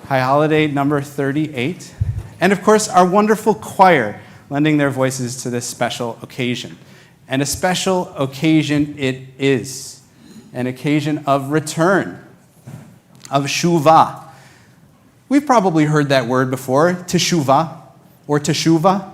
High Holiday number 38. And of course, our wonderful choir lending their voices to this special occasion. And a special occasion it is. An occasion of return, of shuvah. We've probably heard that word before, teshuvah or teshuva.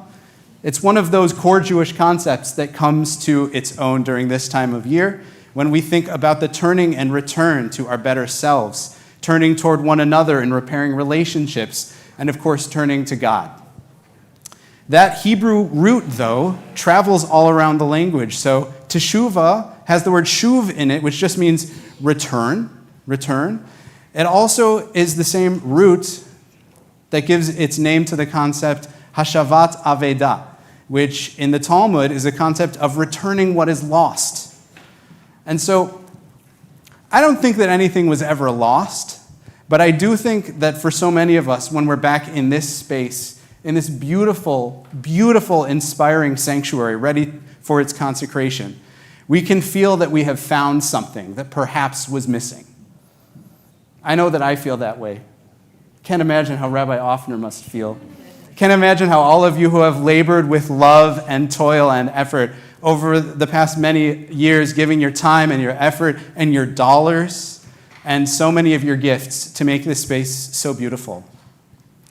It's one of those core Jewish concepts that comes to its own during this time of year when we think about the turning and return to our better selves, turning toward one another and repairing relationships, and of course, turning to God. That Hebrew root, though, travels all around the language. So teshuvah has the word shuv in it, which just means return. It also is the same root that gives its name to the concept hashavat aveda, which in the Talmud is a concept of returning what is lost. And so I don't think that anything was ever lost, but I do think that for so many of us, when we're back in this space, in this beautiful, beautiful, inspiring sanctuary ready for its consecration, we can feel that we have found something that perhaps was missing. I know that I feel that way. Can't imagine how Rabbi Offner must feel. Can't imagine how all of you who have labored with love and toil and effort over the past many years, giving your time and your effort and your dollars and so many of your gifts to make this space so beautiful.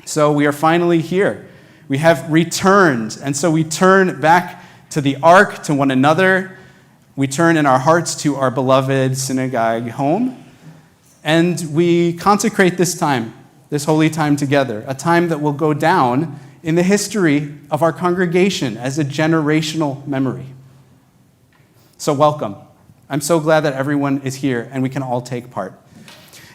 So we are finally here. We have returned, and so we turn back to the ark, to one another. We turn in our hearts to our beloved synagogue home, and we consecrate this time, this holy time together, a time that will go down in the history of our congregation as a generational memory. So welcome. I'm so glad that everyone is here and we can all take part.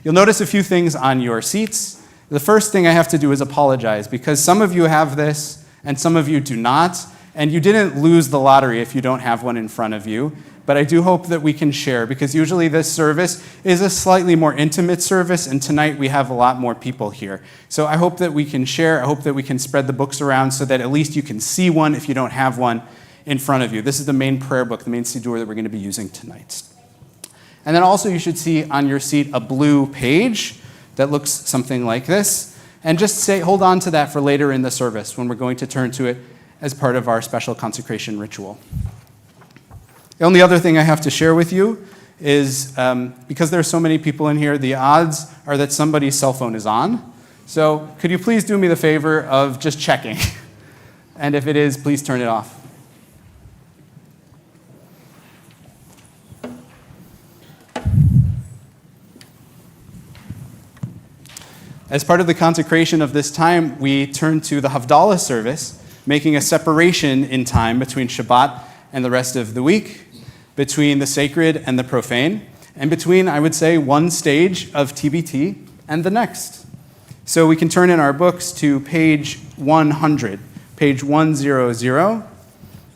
You'll notice a few things on your seats. The first thing I have to do is apologize because some of you have this and some of you do not, and you didn't lose the lottery if you don't have one in front of you. But I do hope that we can share, because usually this service is a slightly more intimate service, and tonight we have a lot more people here. So I hope that we can share. I hope that we can spread the books around so that at least you can see one if you don't have one in front of you. This is the main prayer book, the main siddur that we're going to be using tonight. And then also you should see on your seat a blue page that looks something like this. And just hold on to that for later in the service when we're going to turn to it as part of our special consecration ritual. The only other thing I have to share with you is, because there are so many people in here, the odds are that somebody's cell phone is on. So could you please do me the favor of just checking? And if it is, please turn it off. As part of the consecration of this time, we turn to the Havdalah service, making a separation in time between Shabbat and the rest of the week, between the sacred and the profane, and between, I would say, one stage of TBT and the next. So we can turn in our books to page 100, page 100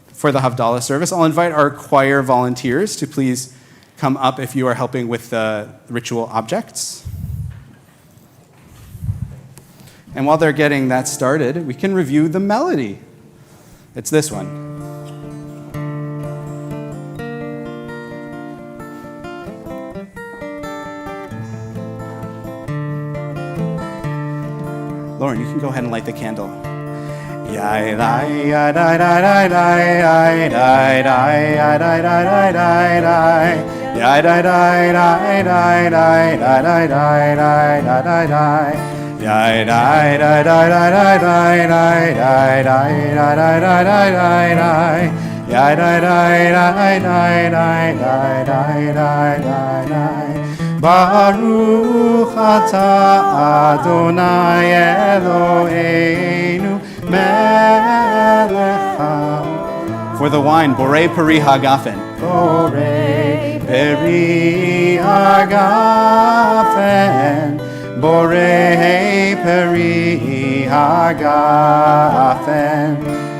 for the Havdalah service. I'll invite our choir volunteers to please come up if you are helping with the ritual objects. And while they're getting that started, we can review the melody. It's this one. Lauren, you can go ahead and light the candle. Baruch atah Adonai Eloheinu melech haolam. For the wine, Borei Peri Hagafen. Borei Peri Hagafen. Borei Peri Hagafen.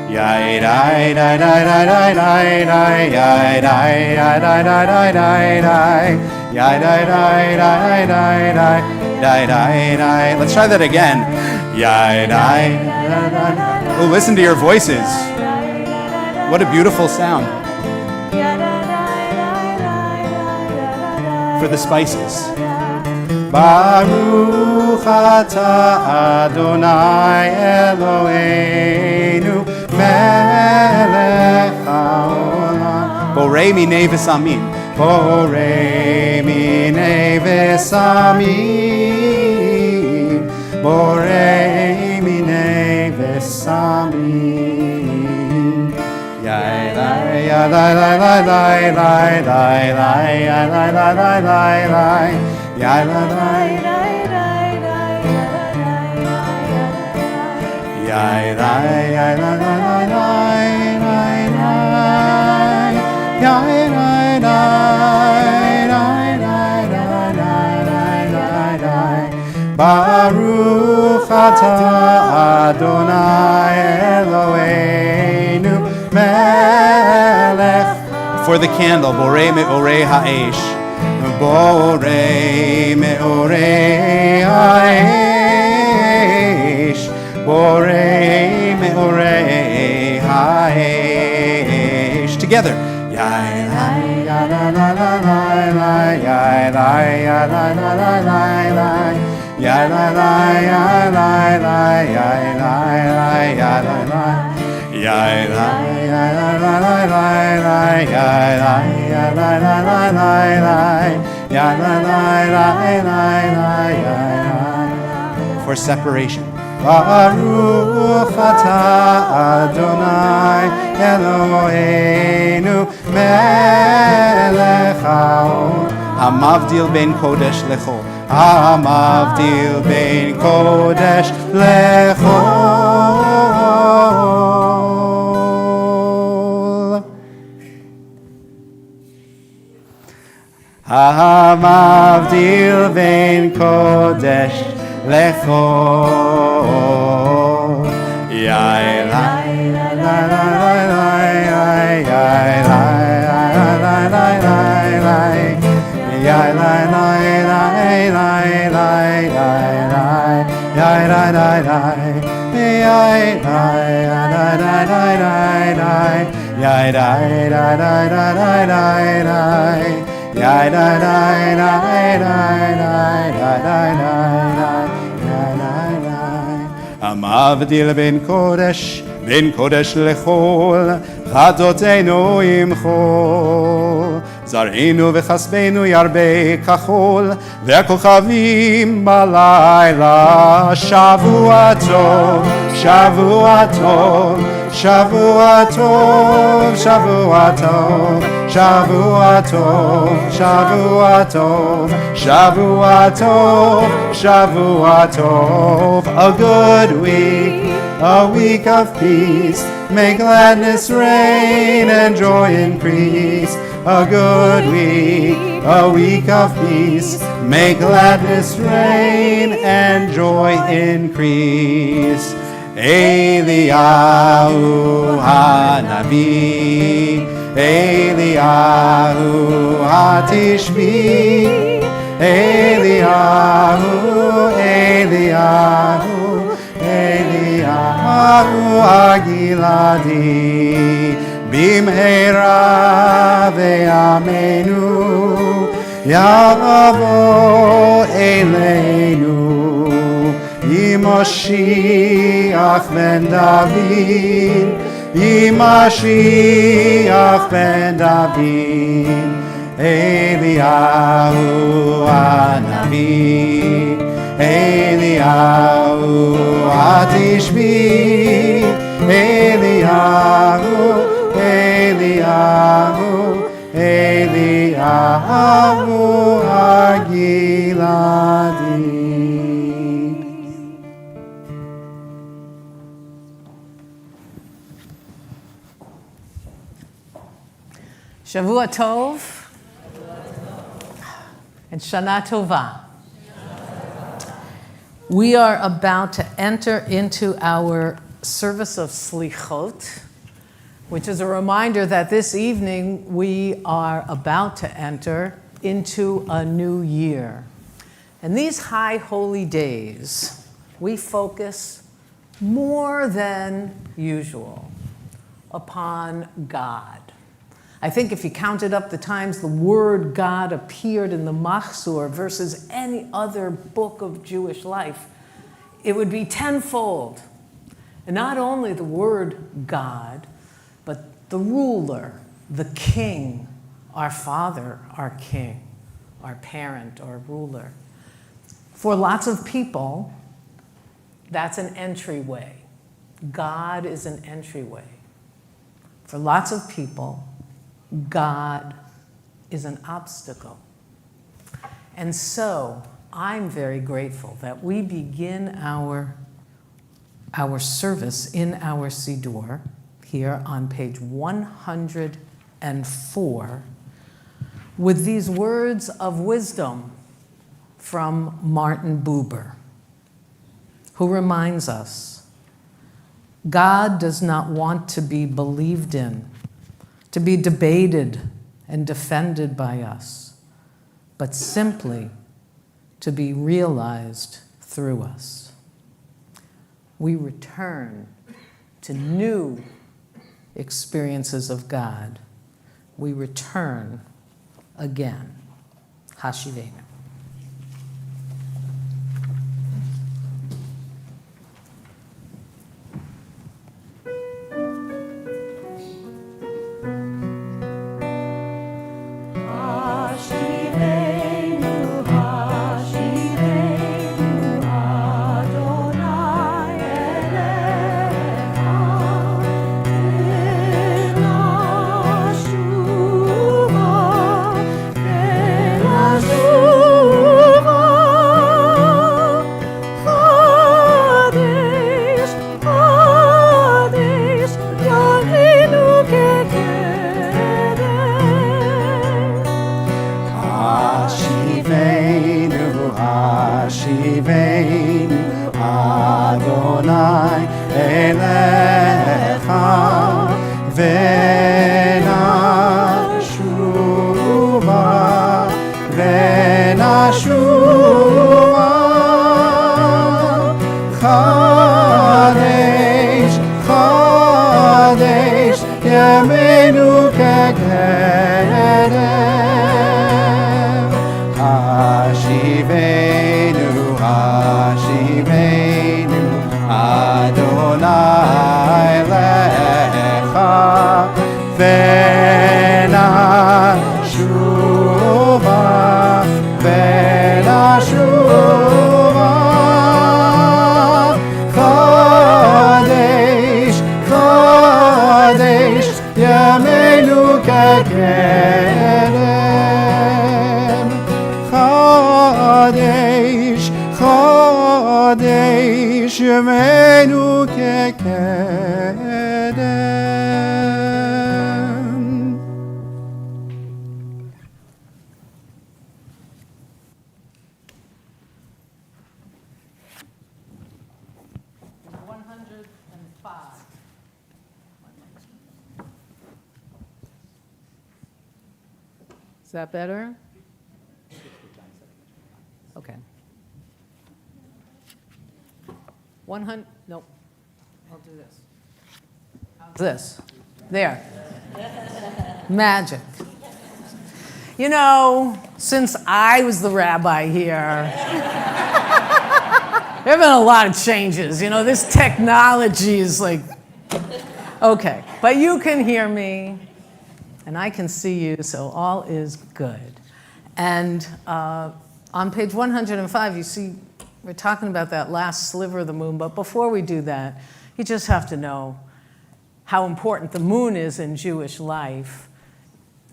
Yai dai dai dai dai dai dai dai yai dai dai dai dai dai dai yai dai dai dai dai dai dai dai dai. Let's try that again. Yai dai. Oh, listen to your voices. What a beautiful sound. For the spices. Baruch אתה אדוני אלוהינו מלך העולם. בורא מיני ושמים. בורא מיני ושמים. בורא מיני ושמים. יאי לי יאי לי לי לי לי לי לי לי Baruch atah Adonai Eloheinu melech. For the candle, borei me'orei ha'esh. Borei me'orei ha'esh. Borei me'orei ha'esh. Together. For separation. Baruch atah Adonai Eloheinu melech haolam. Hamavdil ben kodesh lechol. Hamavdil ben kodesh lechol. Hamavdil ben kodesh lechol. Yai lai lai lai lai yai lai lai lai lai yai lai lai lai lai lai yai lai lai lai yai lai lai lai lai yai lai lai lai lai lai yai lai lai lai lai lai. Amavdil ben kodesh lechol, chadotenu imchol, zarenu v'chasbenu yarbe kachol, ve'kochavim balayla. Shavua tov, shavua tov, shavua tov, shavua tov, shavua tov, shavua tov, shavua tov, shavua tov. A good week, a week of peace. May gladness reign and joy increase. A good week, a week of peace. May gladness reign and joy increase. Eliyahu Hanavi, Eliyahu Hatishbi, Eliyahu, Eliyahu, Eliyahu Agiladi, Bimhera ve'amenu, Yavo Eleinu, Yimoshiach ben David, Yimoshiach ben David, Eliyahu Hanavi, Eliyahu Hatishbi, Eliyahu, Eliyahu, Eliyahu Agiladi. Shavua Tov and Shana Tova. We are about to enter into our service of Selichot, which is a reminder that this evening we are about to enter into a new year. And these high holy days, we focus more than usual upon God, I think if you counted up the times the word God appeared in the Machzor versus any other book of Jewish life, it would be tenfold. And not only the word God, but the ruler, the king, our father, our king, our parent, our ruler. For lots of people, that's an entryway. God is an entryway. For lots of people, God is an obstacle. And so I'm very grateful that we begin our service in our Siddur here on page 104 with these words of wisdom from Martin Buber, who reminds us, God does not want to be believed in, to be debated and defended by us, but simply to be realized through us. We return to new experiences of God. We return again. Hashivenu. Is that better? Okay. 100, nope. I'll do this. How's this? There. Magic. You know, since I was the rabbi here, there have been a lot of changes. You know, this technology is like, okay. But you can hear me. And I can see you, so all is good. And on page 105, you see, we're talking about that last sliver of the moon, but before we do that, you just have to know how important the moon is in Jewish life.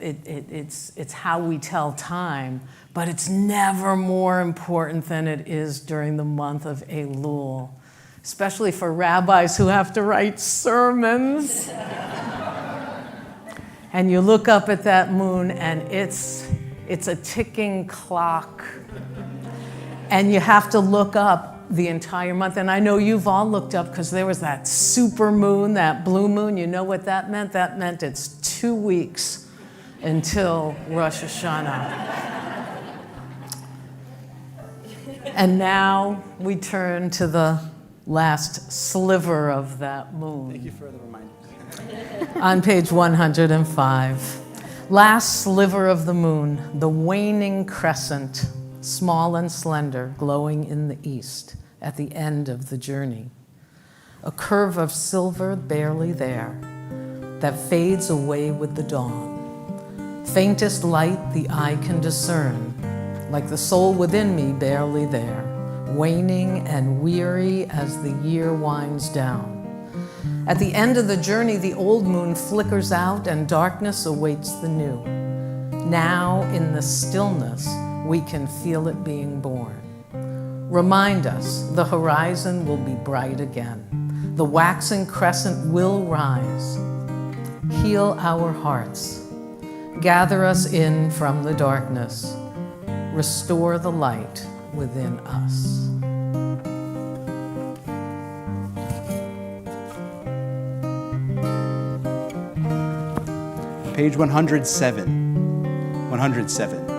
It's how we tell time, but it's never more important than it is during the month of Elul, especially for rabbis who have to write sermons. And you look up at that moon, and it's a ticking clock. And you have to look up the entire month. And I know you've all looked up because there was that super moon, that blue moon. You know what that meant? That meant it's 2 weeks until Rosh Hashanah. And now we turn to the last sliver of that moon. Thank you for the reminder. On page 105. Last sliver of the moon, the waning crescent, small and slender, glowing in the east at the end of the journey. A curve of silver barely there that fades away with the dawn. Faintest light the eye can discern, like the soul within me barely there, waning and weary as the year winds down. At the end of the journey, the old moon flickers out and darkness awaits the new. Now, in the stillness, we can feel it being born. Remind us the horizon will be bright again. The waxing crescent will rise. Heal our hearts. Gather us in from the darkness. Restore the light within us. Page 107. 107.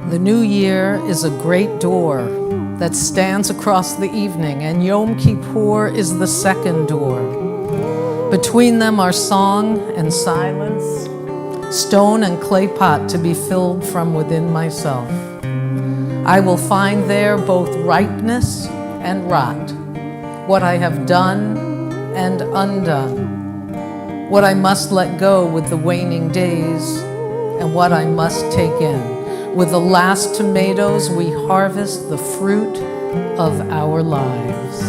The new year is a great door that stands across the evening, and Yom Kippur is the second door. Between them are song and silence, stone and clay pot to be filled from within myself. I will find there both ripeness and rot, what I have done and undone, what I must let go with the waning days, and what I must take in. With the last tomatoes, we harvest the fruit of our lives.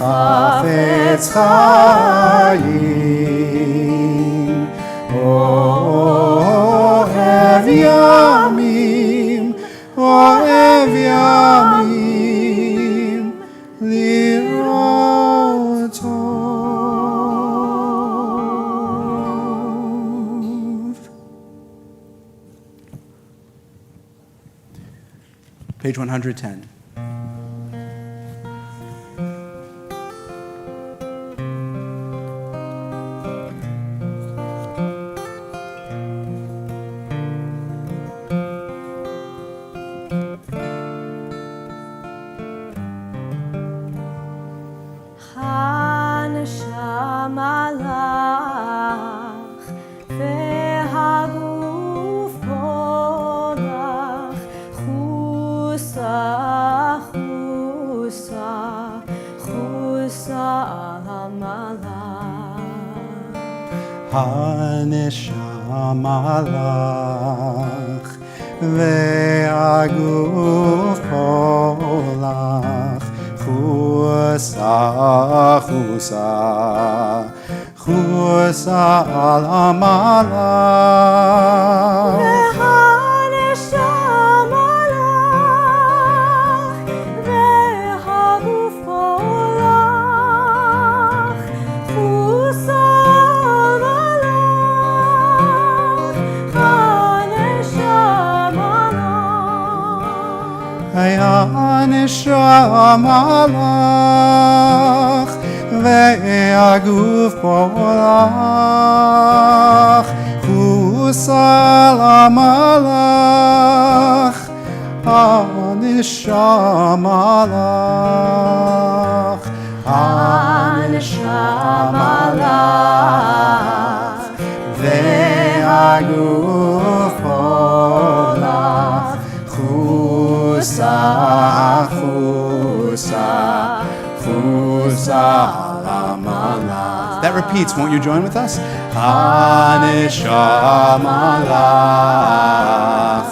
חפץ חיים, אוהב ימים, אוהב ימים, לראות טוב. Page 110. הנשמה לך והגוף כולך חוסה חוסה חוסה על המלך הנשמה לך והגוף פולח, וסלם הלך, הנשמה לך, הנשמה לך, והגוף פולח, חוסה, חוסה, חוסה למלך. That repeats, won't you join with us? הנשמה לך,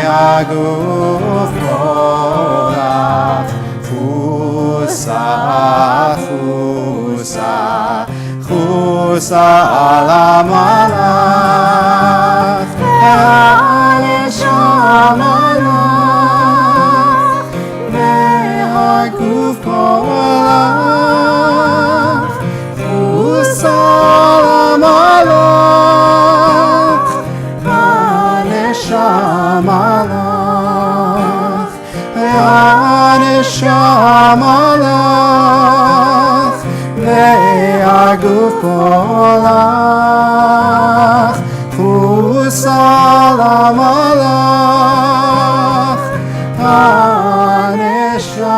והגוף פולח, חוסה, חוסה, חוסה למלך, הנשמה לך, והגוף פולח, חוסה למלך, הנשמה לך, הנשמה לך, והגוף פולח, חוסה למלך,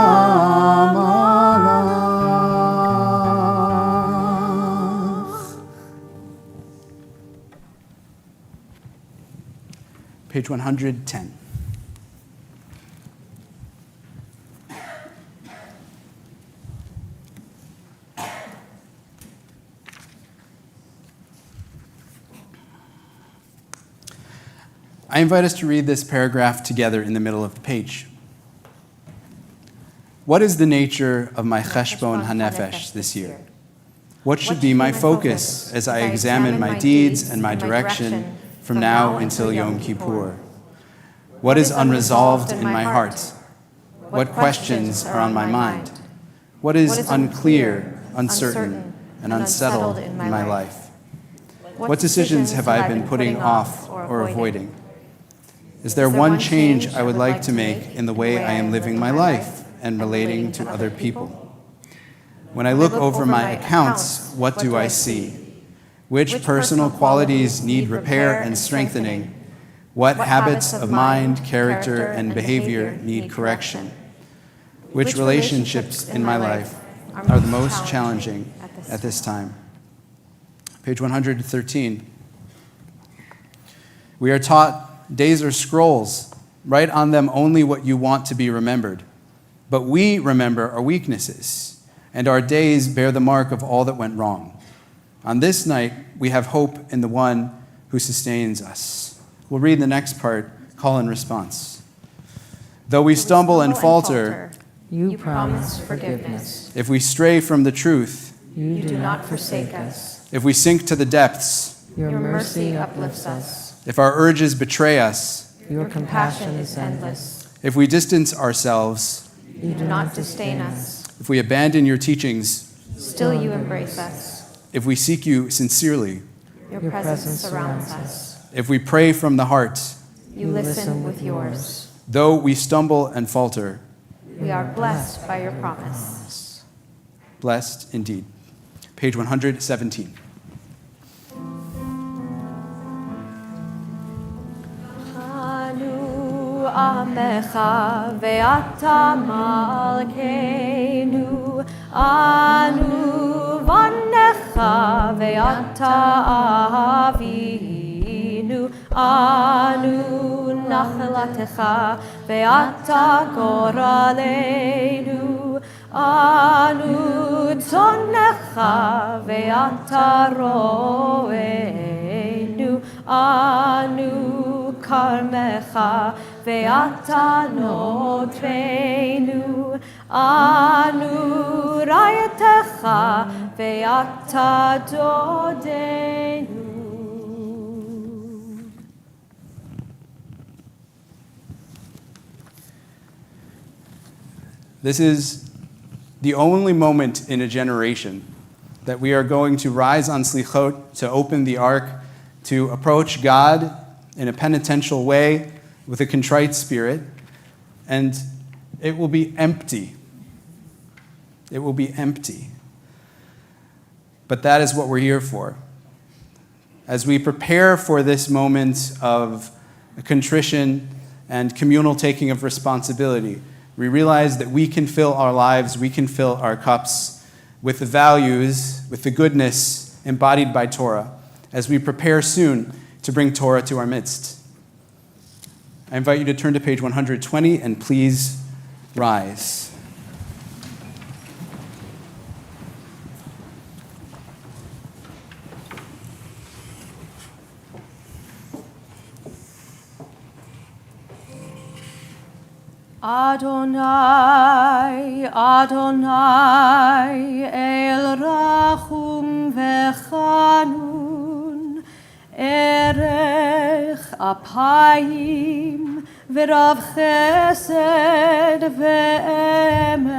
הנשמה לך. Page 110. I invite us to read this paragraph together in the middle of the page. What is the nature of my cheshbon hanefesh this year? What should be my focus as I examine my deeds and my direction from now until Yom Kippur? What is unresolved in my heart? What questions are on my mind? What is unclear, uncertain, and unsettled in my life? What decisions have I been putting off or avoiding? Is there one change I would like to make in the way I am living my life and relating to other people? When I look over my accounts, what do I see? Which personal qualities need repair and strengthening? What habits of mind, character, and behavior need correction? Which relationships in my life are the most challenging at this time? Page 113. We are taught days are scrolls. Write on them only what you want to be remembered. But we remember our weaknesses, and our days bear the mark of all that went wrong. On this night, we have hope in the one who sustains us. We'll read the next part, call and response. Though we stumble and falter, you promise forgiveness. If we stray from the truth, You do not forsake us. if we sink to the depths, Your mercy uplifts us. if our urges betray us, Your compassion is endless. if we distance ourselves, You do not disdain us. if we abandon your teachings, Still you embrace us. if we seek you sincerely, Your presence surrounds us. if we pray from the heart, You listen with yours. though we stumble and falter, We are blessed by your promise. blessed indeed. Page 117. עמך ואתה מלכנו, אנו בניך ואתה אבינו, אנו נחלתך ואתה גורלנו, אנו צונך ואתה רוענו, אנו כרמך ואתה נוטרנו, אנו רעייתך ואתה דודנו. This is the only moment in a generation that we are going to rise on Selichot, to open the ark, to approach God in a penitential way with a contrite spirit, and it will be empty. It will be empty. but that is what we're here for. As we prepare for this moment of contrition and communal taking of responsibility, we realize that we can fill our lives, we can fill our cups with the values, with the goodness embodied by Torah, as we prepare soon to bring Torah to our midst. I invite you to turn to page 120 and please rise. Adonai, Adonai, El Rachum Vechanun, Erech Apayim, Verav Chesed Ve'emet,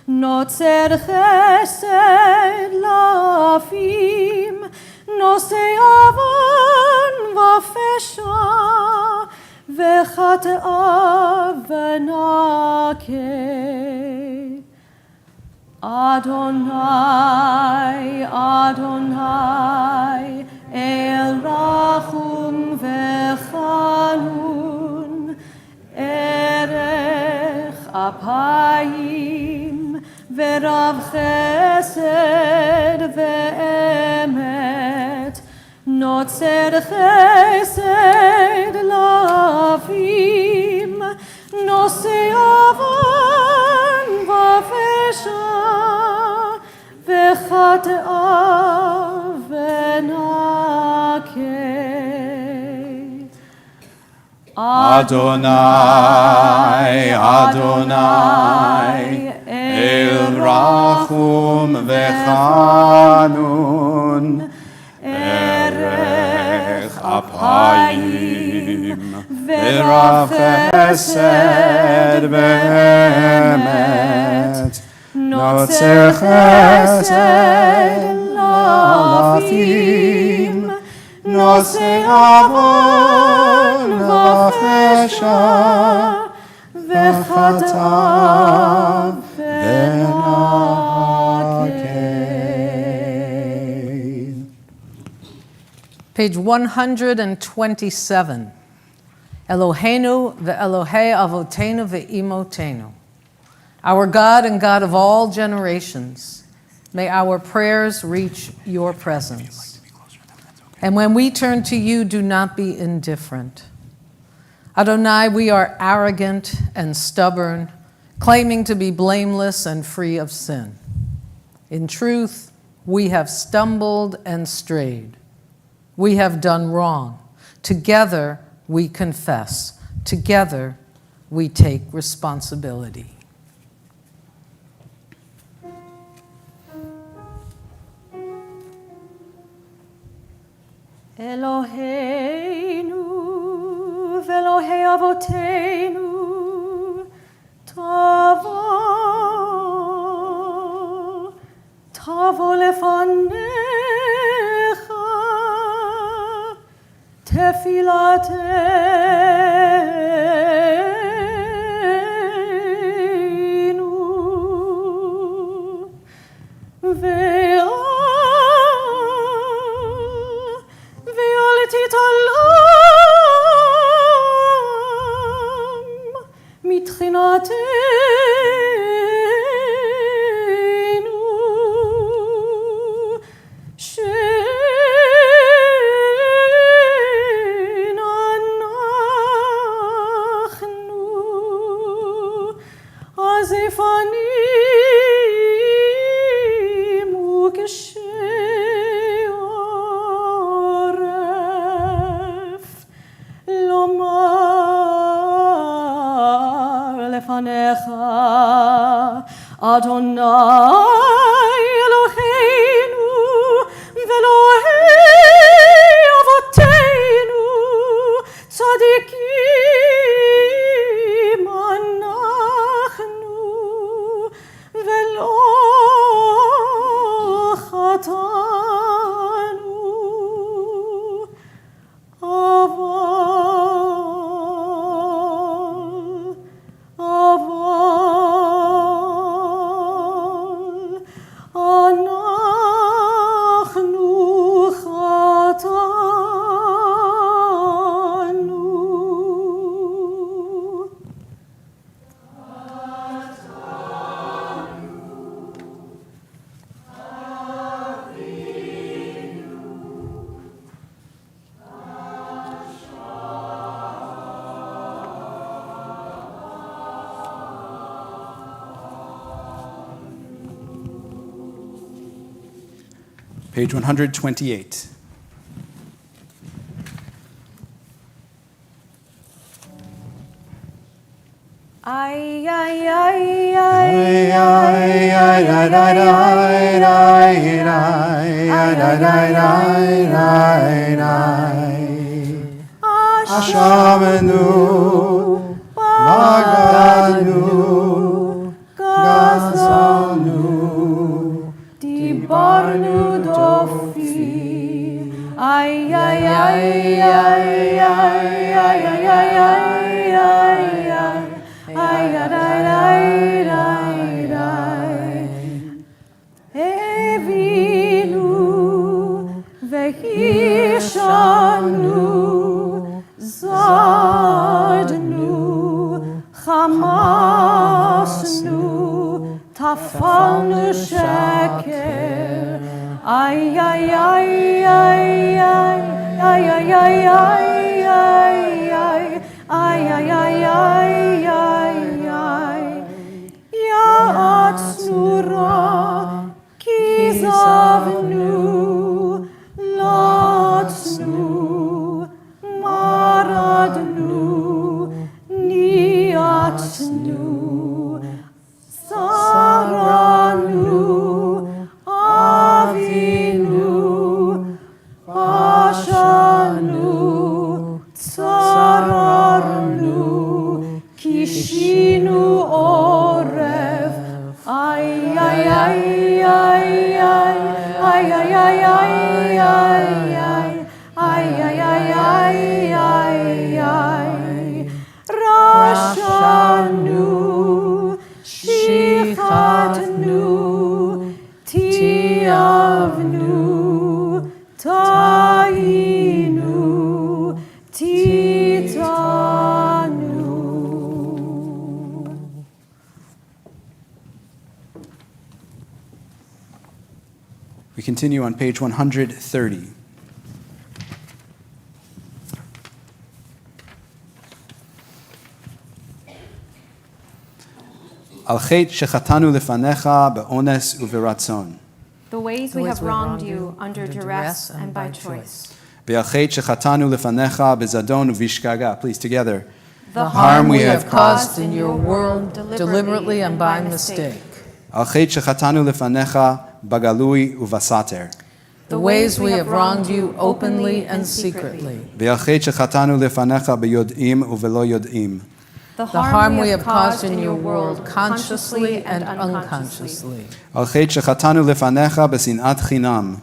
Notzer Chesed Lafim, Nosei Avon Vafesha, V'chata'a v'nakeh. Adonai, Adonai, El Rachum Vechanun, Erech Apayim, Verav Chesed Ve'emet, Notzer Chesed Lafim, Nosei Avon Vafesha, V'chata'a v'nakeh. Adonai, Adonai, El Rachum Vechanun, Erech Apayim, Verav Chesed Ve'emet, Notzer Chesed Lafim, Nosei Avon Vafesha, V'chata'a v'nakeh. Page 127. Eloheinu ve'Elohei avotenu ve'imotenu. Our God and God of all generations, may our prayers reach your presence. And when we turn to you, do not be indifferent. Adonai, we are arrogant and stubborn, claiming to be blameless and free of sin. In truth, we have stumbled and strayed. We have done wrong. Together, we confess. Together, we take responsibility. Eloheinu ve'Elohei avotenu, tavo lefanecha, tefilateinu, ve'al titalam mitchinatenu, she'en anachnu azifanim ukeshei oref, lomar lefanecha, Adonai Eloheinu ve'Elohei avotenu, tzadikim anachnu ve'lo chatanu, aval Page 128. Ay, ay, ay, ay, ay, Ashamenu, Magadnu, Gazalnu, Dibarnu dofi. Ay, ay, ay, ay, ay, ay, ay, ay, ay, ay, ay. Ay, ay, ay, ay, ay. Evinu vehishanu zadnu chamasnu tafalnu sheker. Ay, ay, ay, ay, ay, ay, ay, ay, ay, ay, ay, ay, ay, ay, ay. Yatsnura kizavnu latsnu maradnu niatsnu saranu avinu ashanu tsararnu kishinu orev. Ay, ay, ay, ay, ay, ay, ay, ay, ay, ay, ay, ay, ay. Rashanu, shichatnu, tiavnu, tainu, titanu. We continue on page 130. Al chet shechatanu lefanecha be'ones uveratzon. The ways we have wronged you under duress and by choice. Ve'al chet shechatanu lefanecha bezadon uvishkaga. Please, together. The harm we have caused in your world deliberately and by mistake. Al chet shechatanu lefanecha bagalui uvasater. The ways we have wronged you openly and secretly. Ve'al chet shechatanu lefanecha beyod'im uvelo yod'im. The harm we have caused in your world consciously and unconsciously. Al chet shechatanu lefanecha besinat chinam.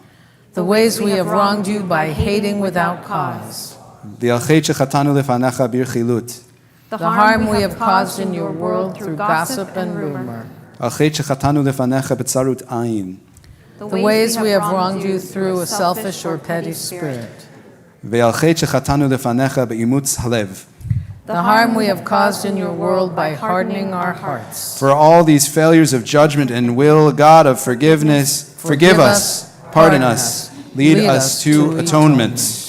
The ways we have wronged you by hating without cause. Ve'al chet shechatanu lefanecha birchilut. The harm we have caused in your world through gossip and rumor. Al chet shechatanu lefanecha betzarut ayin. The ways we have wronged you through a selfish or petty spirit. Ve'al chet shechatanu lefanecha beimutz halev. The harm we have caused in your world by hardening our hearts. For all these failures of judgment and will, God of forgiveness, forgive us, pardon us, lead us to atonement.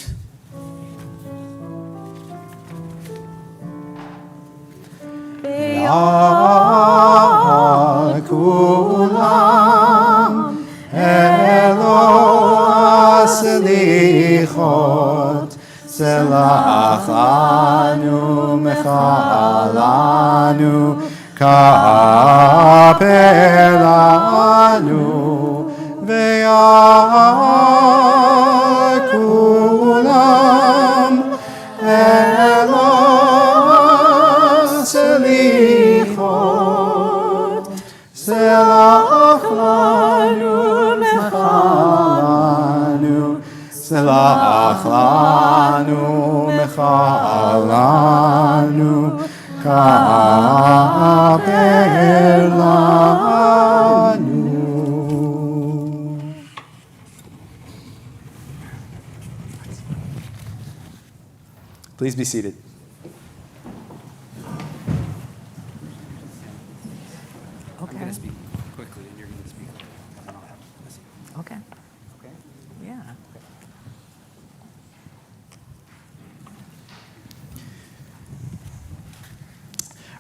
Kulam Elo Selichot Selachanu Mechalanu Kaperlanu Ve'akulam Elo Selichot Selachanu Mechalanu Selachanu Mechalanu Kaperlanu. Please be seated. I'm going to speak quickly and you're going to speak. Okay. Okay? Yeah.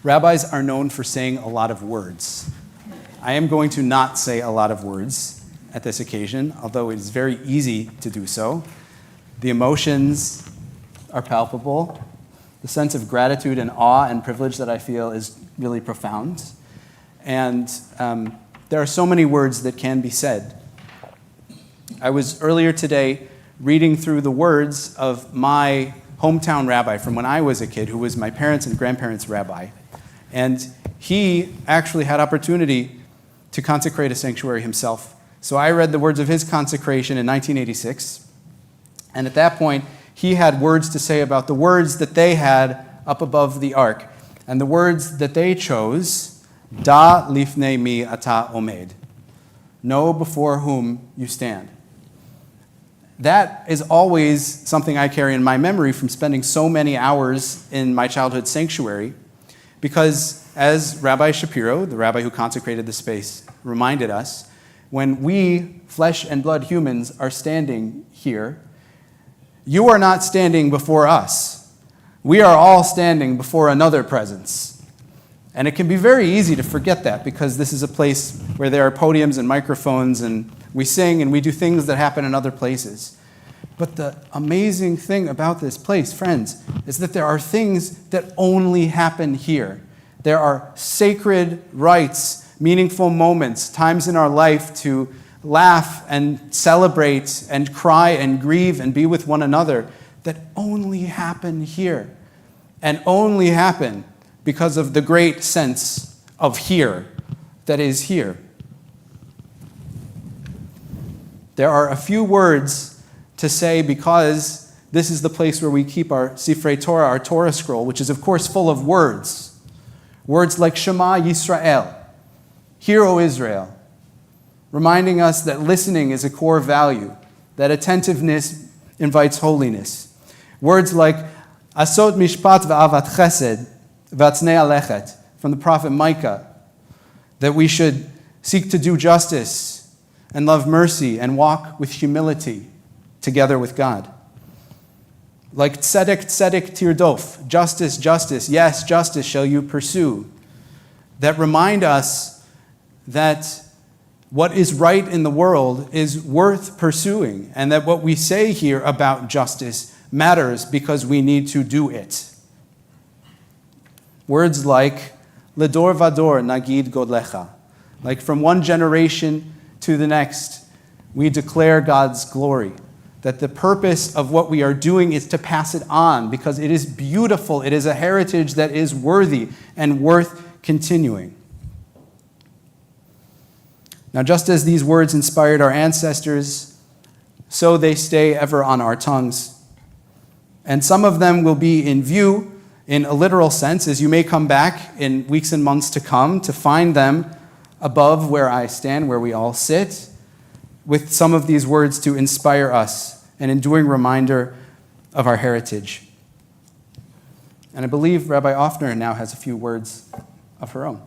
Rabbis are known for saying a lot of words. I am going to not say a lot of words, at this occasion, although it is very easy to do so. The emotions are palpable. The sense of gratitude and awe and privilege that I feel is really profound. And there are so many words that can be said. I was earlier today reading through the words of my hometown rabbi from when I was a kid, who was my parents' and grandparents' rabbi. And he actually had opportunity to consecrate a sanctuary himself. So I read the words of his consecration in 1986. And at that point, he had words to say about the words that they had up above the ark. And the words that they chose, Da lifnei mi ata omed. Know before whom you stand. That is always something I carry in my memory from spending so many hours in my childhood sanctuary, because as Rabbi Shapiro, the rabbi who consecrated the space, reminded us, when we, flesh and blood humans, are standing here, you are not standing before us. We are all standing before another presence. And it can be very easy to forget that, because this is a place where there are podiums and microphones, and we sing and we do things that happen in other places. But the amazing thing about this place, friends, is that there are things that only happen here. There are sacred rites, meaningful moments, times in our life to laugh and celebrate and cry and grieve and be with one another that only happen here, and only happen because of the great sense of here that is here. There are a few words to say, because this is the place where we keep our Sifrei Torah, our Torah scroll, which is of course full of words. Words like Shema Yisrael, Hear, O Israel, reminding us that listening is a core value, that attentiveness invites holiness. Words like Asot Mishpat V'avat Chesed V'atznei Alechet, from the prophet Micah, that we should seek to do justice and love mercy and walk with humility together with God. Like tzedek, tzedek tirdof, justice, justice, yes, justice shall you pursue, that remind us that what is right in the world is worth pursuing, and that what we say here about justice matters because we need to do it. Words like ledor vador nagid godlecha, like from one generation to the next, we declare God's glory, that the purpose of what we are doing is to pass it on because it is beautiful, it is a heritage that is worthy and worth continuing. Now, just as these words inspired our ancestors, so they stay ever on our tongues. And some of them will be in view in a literal sense, as you may come back in weeks and months to come to find them above where I stand, where we all sit, with some of these words to inspire us, an enduring reminder of our heritage. And I believe Rabbi Offner now has a few words of her own.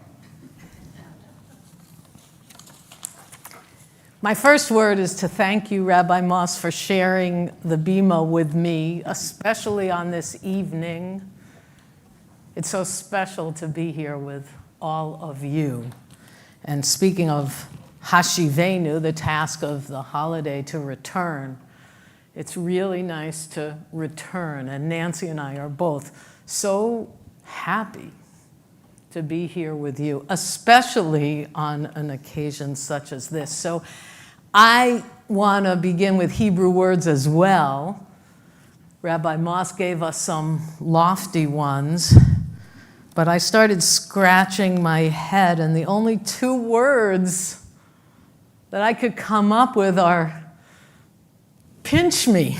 My first word is to thank you, Rabbi Moss, for sharing the bima with me, especially on this evening. It's so special to be here with all of you. And speaking of Hashivenu, the task of the holiday to return, it's really nice to return. And Nancy and I are both so happy to be here with you, especially on an occasion such as this. So I want to begin with Hebrew words as well. Rabbi Moss gave us some lofty ones, but I started scratching my head, and the only two words that I could come up with are pinch me.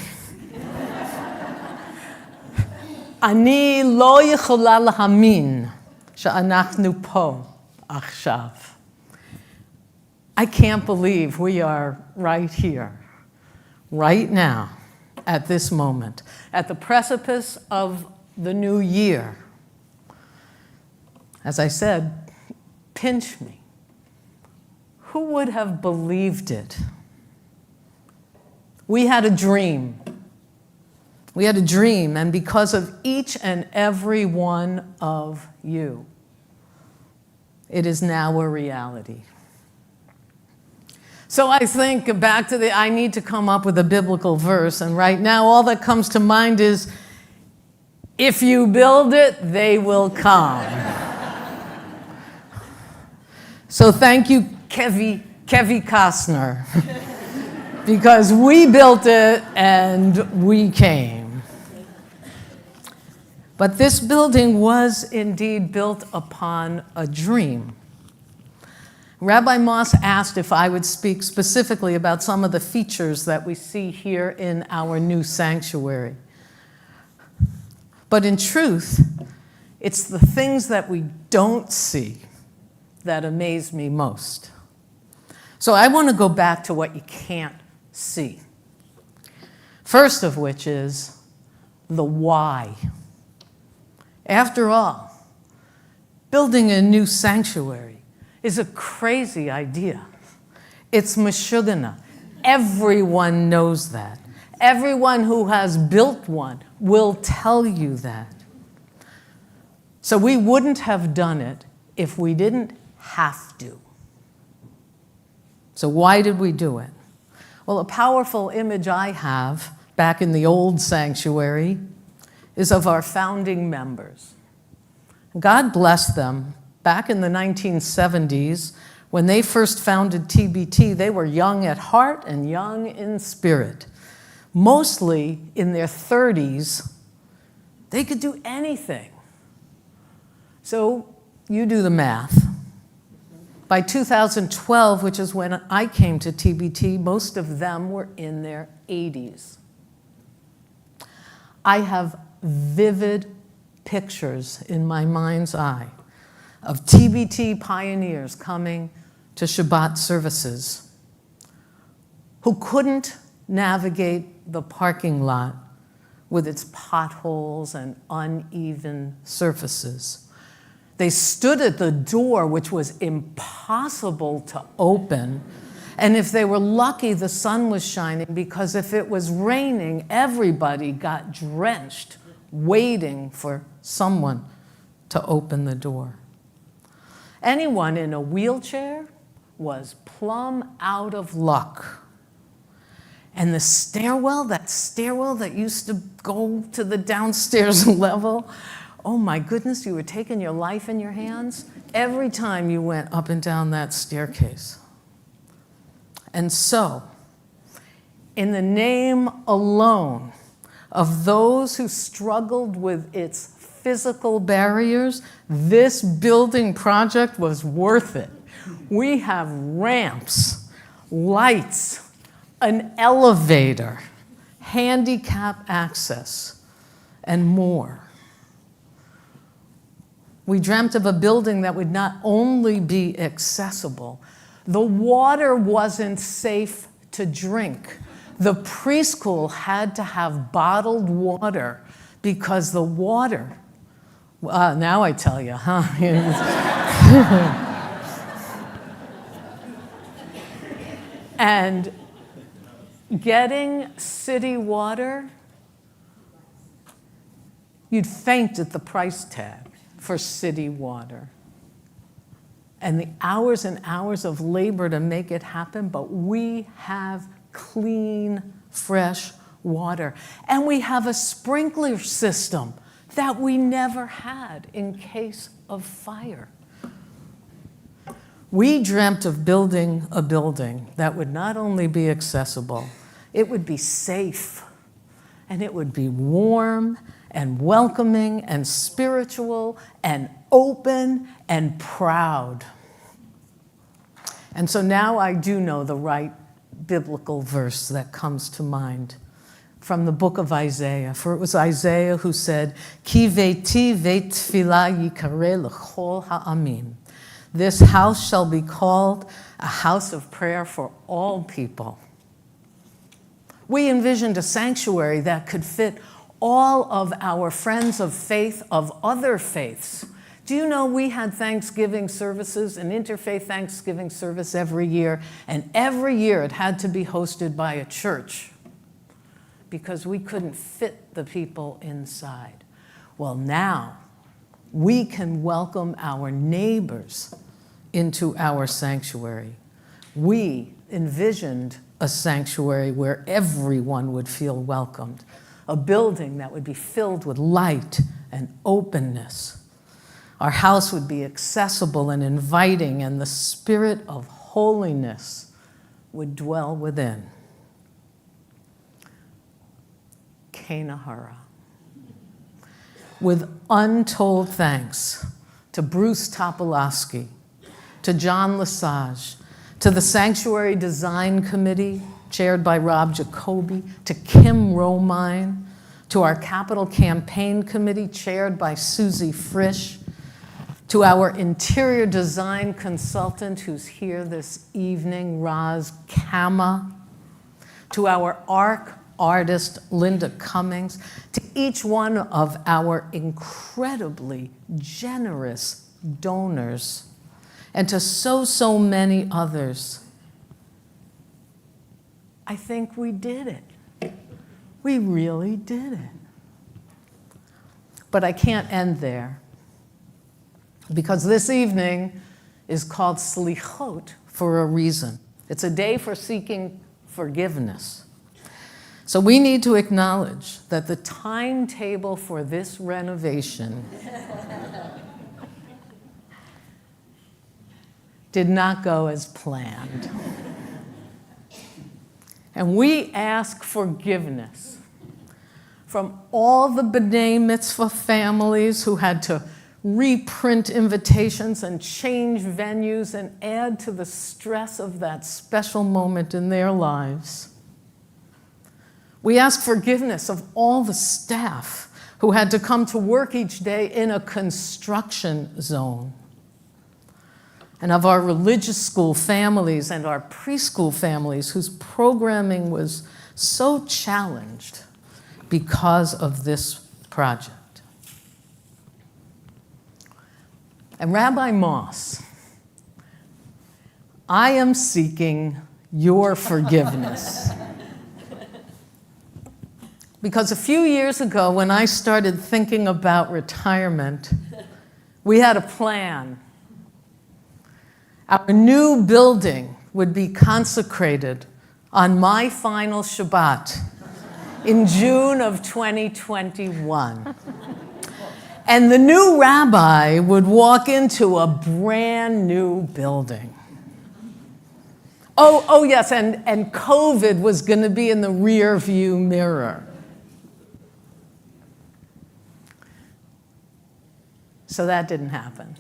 Ani lo yichola lahamin she'anachnu po achshav. I can't believe we are right here, right now, at this moment, at the precipice of the new year. As I said, pinch me. Who would have believed it? We had a dream. We had a dream, and because of each and every one of you, it is now a reality. So I think back to I need to come up with a biblical verse, and right now all that comes to mind is, if you build it, they will come. So thank you, Kevy Costner, because we built it and we came. But this building was indeed built upon a dream. Rabbi Moss asked if I would speak specifically about some of the features that we see here in our new sanctuary. But in truth, it's the things that we don't see that amaze me most. So I want to go back to what you can't see. First of which is the why. After all, building a new sanctuary is a crazy idea. It's meshugana. Everyone knows that. Everyone who has built one will tell you that. So we wouldn't have done it if we didn't have to. So why did we do it? Well, a powerful image I have back in the old sanctuary is of our founding members. God bless them. Back in the 1970s, when they first founded TBT, they were young at heart and young in spirit. Mostly in their 30s, they could do anything. So you do the math. By 2012, which is when I came to TBT, most of them were in their 80s. I have vivid pictures in my mind's eye of TBT pioneers coming to Shabbat services who couldn't navigate the parking lot with its potholes and uneven surfaces. They stood at the door, which was impossible to open, and if they were lucky, the sun was shining, because if it was raining, everybody got drenched waiting for someone to open the door. Anyone in a wheelchair was plumb out of luck. And the stairwell, that stairwell that used to go to the downstairs level, oh my goodness, you were taking your life in your hands every time you went up and down that staircase. And so, in the name alone of those who struggled with its physical barriers, this building project was worth it. We have ramps, lights, an elevator, handicap access, and more. We dreamt of a building that would not only be accessible, the water wasn't safe to drink. The preschool had to have bottled water because the water, now I tell you, huh? And getting city water, you'd faint at the price tag for city water. And the hours and hours of labor to make it happen, but we have clean, fresh water. And we have a sprinkler system that we never had in case of fire. We dreamt of building a building that would not only be accessible, it would be safe, and it would be warm and welcoming and spiritual and open and proud. And so now I do know the right biblical verse that comes to mind from the book of Isaiah. For it was Isaiah who said, Ki veiti veit tefillah yikareh l'chol ha'amim. This house shall be called a house of prayer for all people. We envisioned a sanctuary that could fit all of our friends of faith of other faiths. Do you know we had Thanksgiving services, an interfaith Thanksgiving service every year, and every year it had to be hosted by a church because we couldn't fit the people inside. Well, now we can welcome our neighbors into our sanctuary. We, envisioned a sanctuary where everyone would feel welcomed, a building that would be filled with light and openness. Our house would be accessible and inviting, and the spirit of holiness would dwell within. Kenahara. With untold thanks to Bruce Topolowski, to John Lesage, to the Sanctuary Design Committee, chaired by Rob Jacoby, to Kim Romine, to our Capital Campaign Committee, chaired by Susie Frisch, to our interior design consultant who's here this evening, Roz Kama, to our ARC artist, Linda Cummings, to each one of our incredibly generous donors, and to so many others. I think we did it. We really did it. But I can't end there, because this evening is called Selichot for a reason. It's a day for seeking forgiveness. So we need to acknowledge that the timetable for this renovation did not go as planned. And we ask forgiveness from all the B'nai Mitzvah families who had to reprint invitations and change venues and add to the stress of that special moment in their lives. We ask forgiveness of all the staff who had to come to work each day in a construction zone, and of our religious school families and our preschool families whose programming was so challenged because of this project. And Rabbi Moss, I am seeking your forgiveness. Because a few years ago, when I started thinking about retirement, we had a plan. Our new building would be consecrated on my final Shabbat in June of 2021. And the new rabbi would walk into a brand new building. Oh yes, and COVID was going to be in the rear view mirror. So that didn't happen.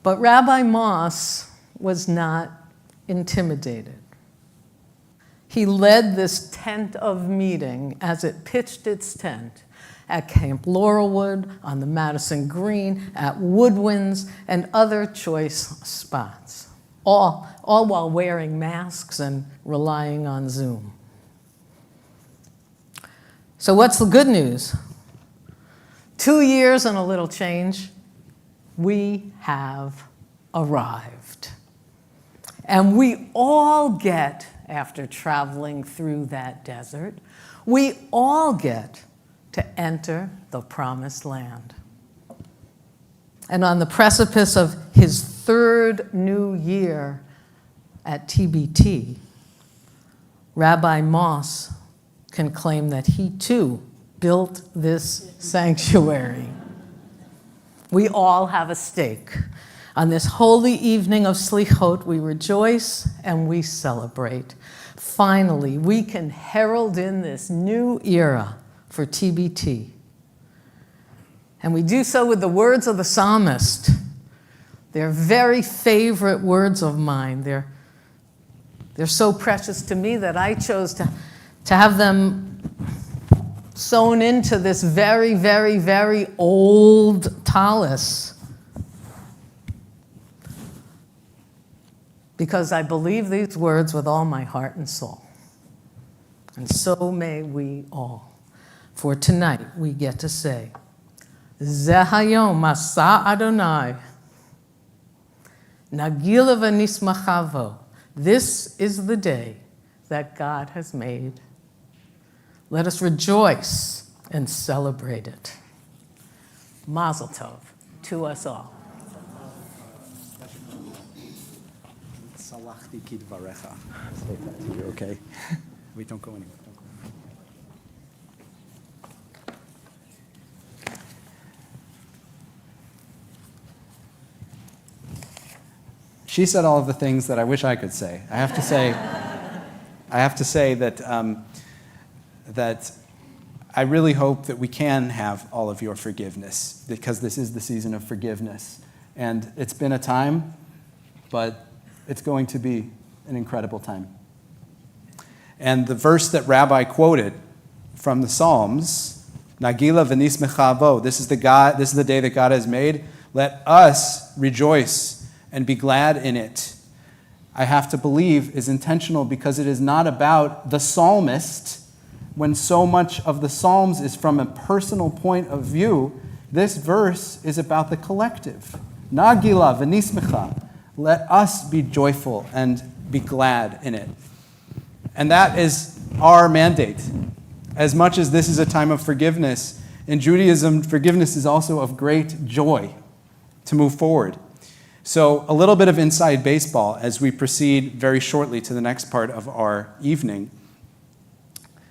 But Rabbi Moss was not intimidated. He led this tent of meeting as it pitched its tent at Camp Laurelwood, on the Madison Green, at Woodwinds, and other choice spots, all while wearing masks and relying on Zoom. So what's the good news? 2 years and a little change, we have arrived. And we all get, after traveling through that desert, we all get to enter the promised land. And on the precipice of his third new year at TBT, Rabbi Moss can claim that he too built this sanctuary. We all have a stake. On this holy evening of Selichot, we rejoice and we celebrate. Finally, we can herald in this new era for TBT. And we do so with the words of the psalmist. They're very favorite words of mine. They're so precious to me that I chose to have them sewn into this very, very, very old tallis. Because I believe these words with all my heart and soul. And so may we all. For tonight we get to say, Zeh hayom asa Adonai, nagila v'nismachavo. This is the day that God has made. Let us rejoice and celebrate it. Mazel tov to us all. Salachti kidvarecha. Say that to you, okay? Wait, don't go anywhere. She said all of the things that I wish I could say. I have to say that I really hope that we can have all of your forgiveness, because this is the season of forgiveness. And it's been a time, but it's going to be an incredible time. And the verse that Rabbi quoted from the Psalms, Nagila v'nismecha bo, this is the day that God has made. Let us rejoice and be glad in it. I have to believe is intentional, because it is not about the psalmist. When so much of the Psalms is from a personal point of view, this verse is about the collective. Nagila v'nismecha. Let us be joyful and be glad in it. And that is our mandate. As much as this is a time of forgiveness, in Judaism, forgiveness is also of great joy to move forward. So a little bit of inside baseball as we proceed very shortly to the next part of our evening.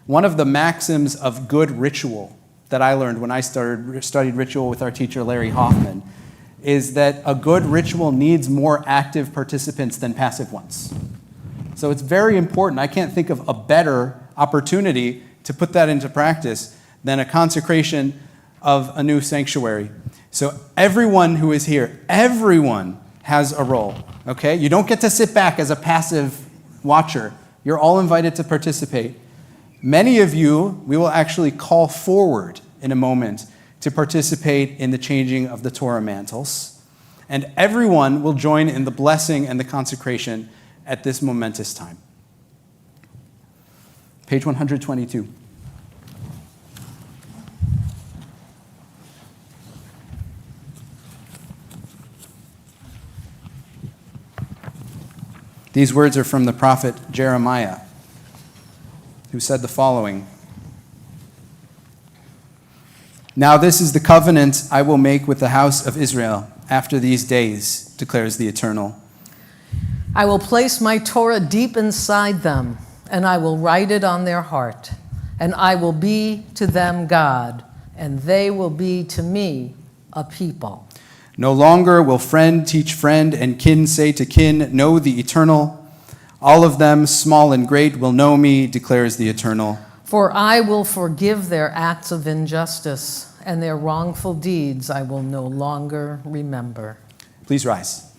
One of the maxims of good ritual that I learned when I studied ritual with our teacher, Larry Hoffman, is that a good ritual needs more active participants than passive ones. So it's very important. I can't think of a better opportunity to put that into practice than a consecration of a new sanctuary. So everyone who is here, everyone has a role, okay? You don't get to sit back as a passive watcher. You're all invited to participate. Many of you, we will actually call forward in a moment to participate in the changing of the Torah mantles. And everyone will join in the blessing and the consecration at this momentous time. Page 122. These words are from the prophet Jeremiah, who said the following: Now this is the covenant I will make with the house of Israel after these days, declares the Eternal. I will place my Torah deep inside them, and I will write it on their heart, and I will be to them God, and they will be to me a people. No longer will friend teach friend, and kin say to kin, know the Eternal. All of them, small and great, will know me, declares the Eternal. For I will forgive their acts of injustice, and their wrongful deeds I will no longer remember. Please rise.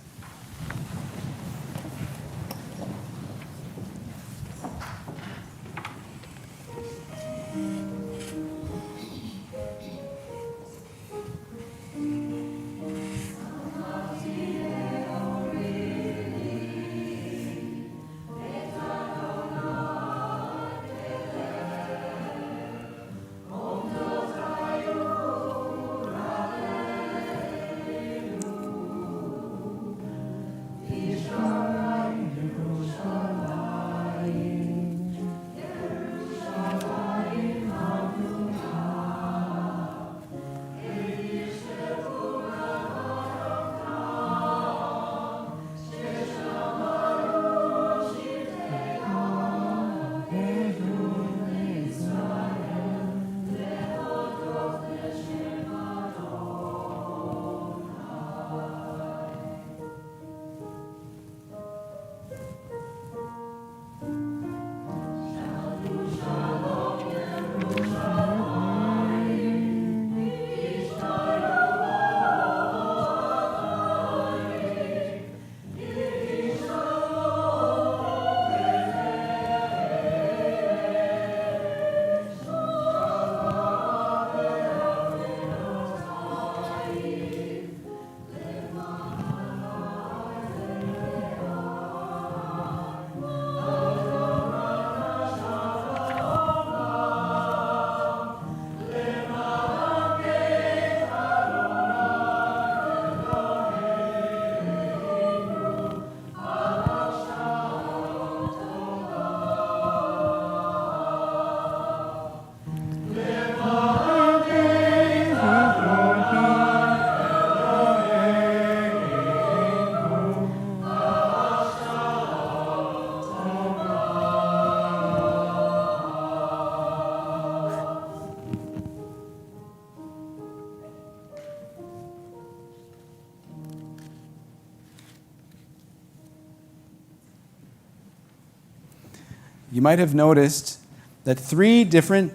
you might have noticed that 3 different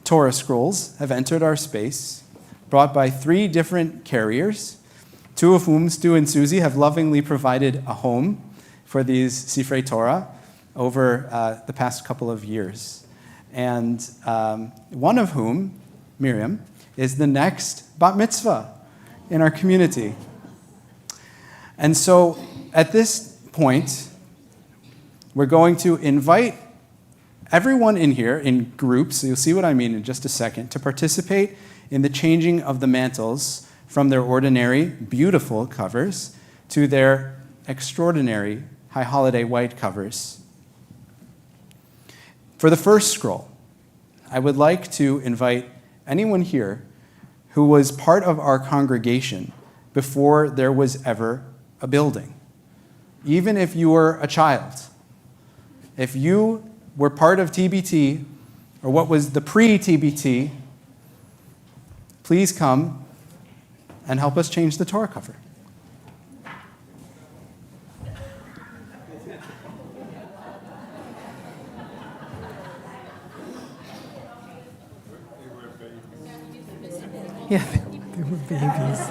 Torah scrolls have entered our space, brought by 3 different carriers, 2 of whom, Stu and Susie, have lovingly provided a home for these Sifrei Torah over the past couple of years. And one of whom, Miriam, is the next bat mitzvah in our community. And so at this point, we're going to invite everyone in here in groups, so you'll see what I mean in just a second, to participate in the changing of the mantles from their ordinary, beautiful covers to their extraordinary high holiday white covers. For the first scroll, I would like to invite anyone here who was part of our congregation before there was ever a building. Even if you were a child, if you were part of TBT, or what was the pre-TBT, please come and help us change the Torah cover. Yeah, they were babies.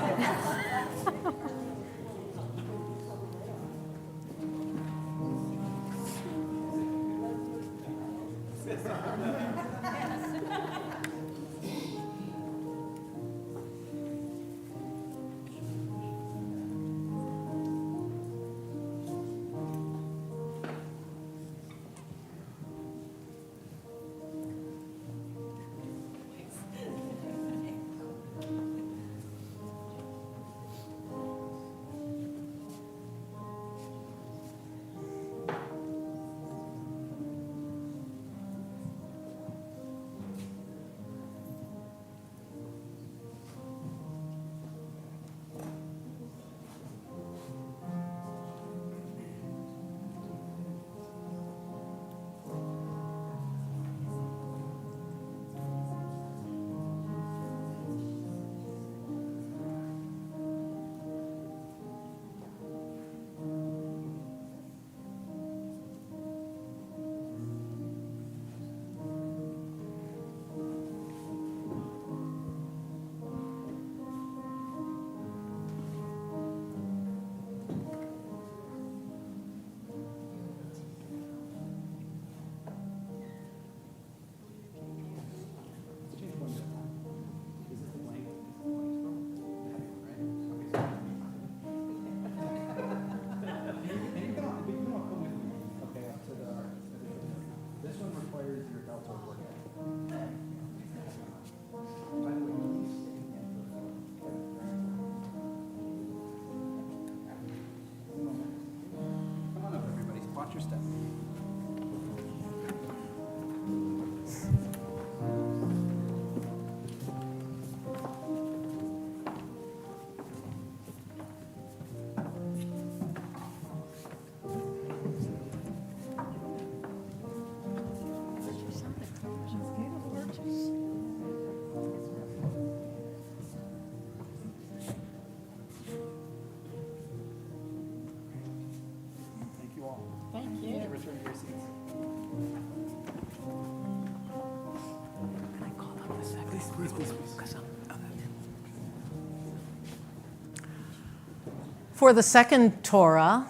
For the second Torah,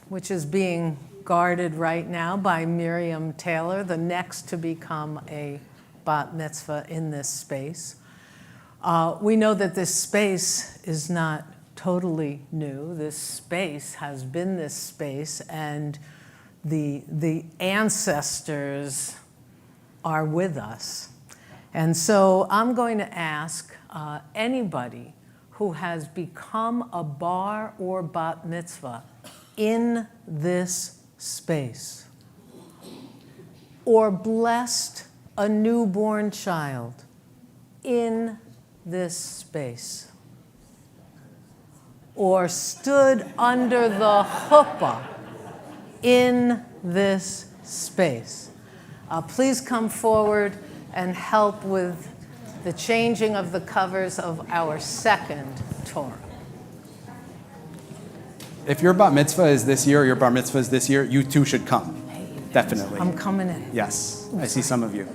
which is being guarded right now by Miriam Taylor, the next to become a bat mitzvah in this space, we know that this space is not totally new. This space has been this space, and the ancestors are with us. And so I'm going to ask anybody who has become a bar or bat mitzvah in this space, or blessed a newborn child in this space, or stood under the chuppah in this space. Please come forward and help with the changing of the covers of our second Torah. If your bat mitzvah is this year or your bar mitzvah is this year, you too should come. Definitely. I'm coming in. Yes, I see some of you.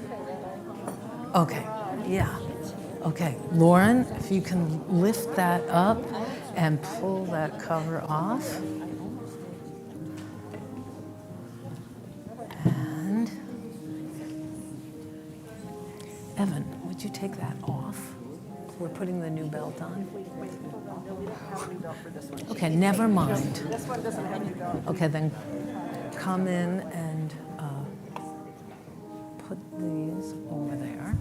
Okay, yeah. Okay, Lauren, if you can lift that up and pull that cover off. And Evan, would you take that off? We're putting the new belt on. Okay, never mind. This one doesn't have any belt. Okay, then come in and put these over there.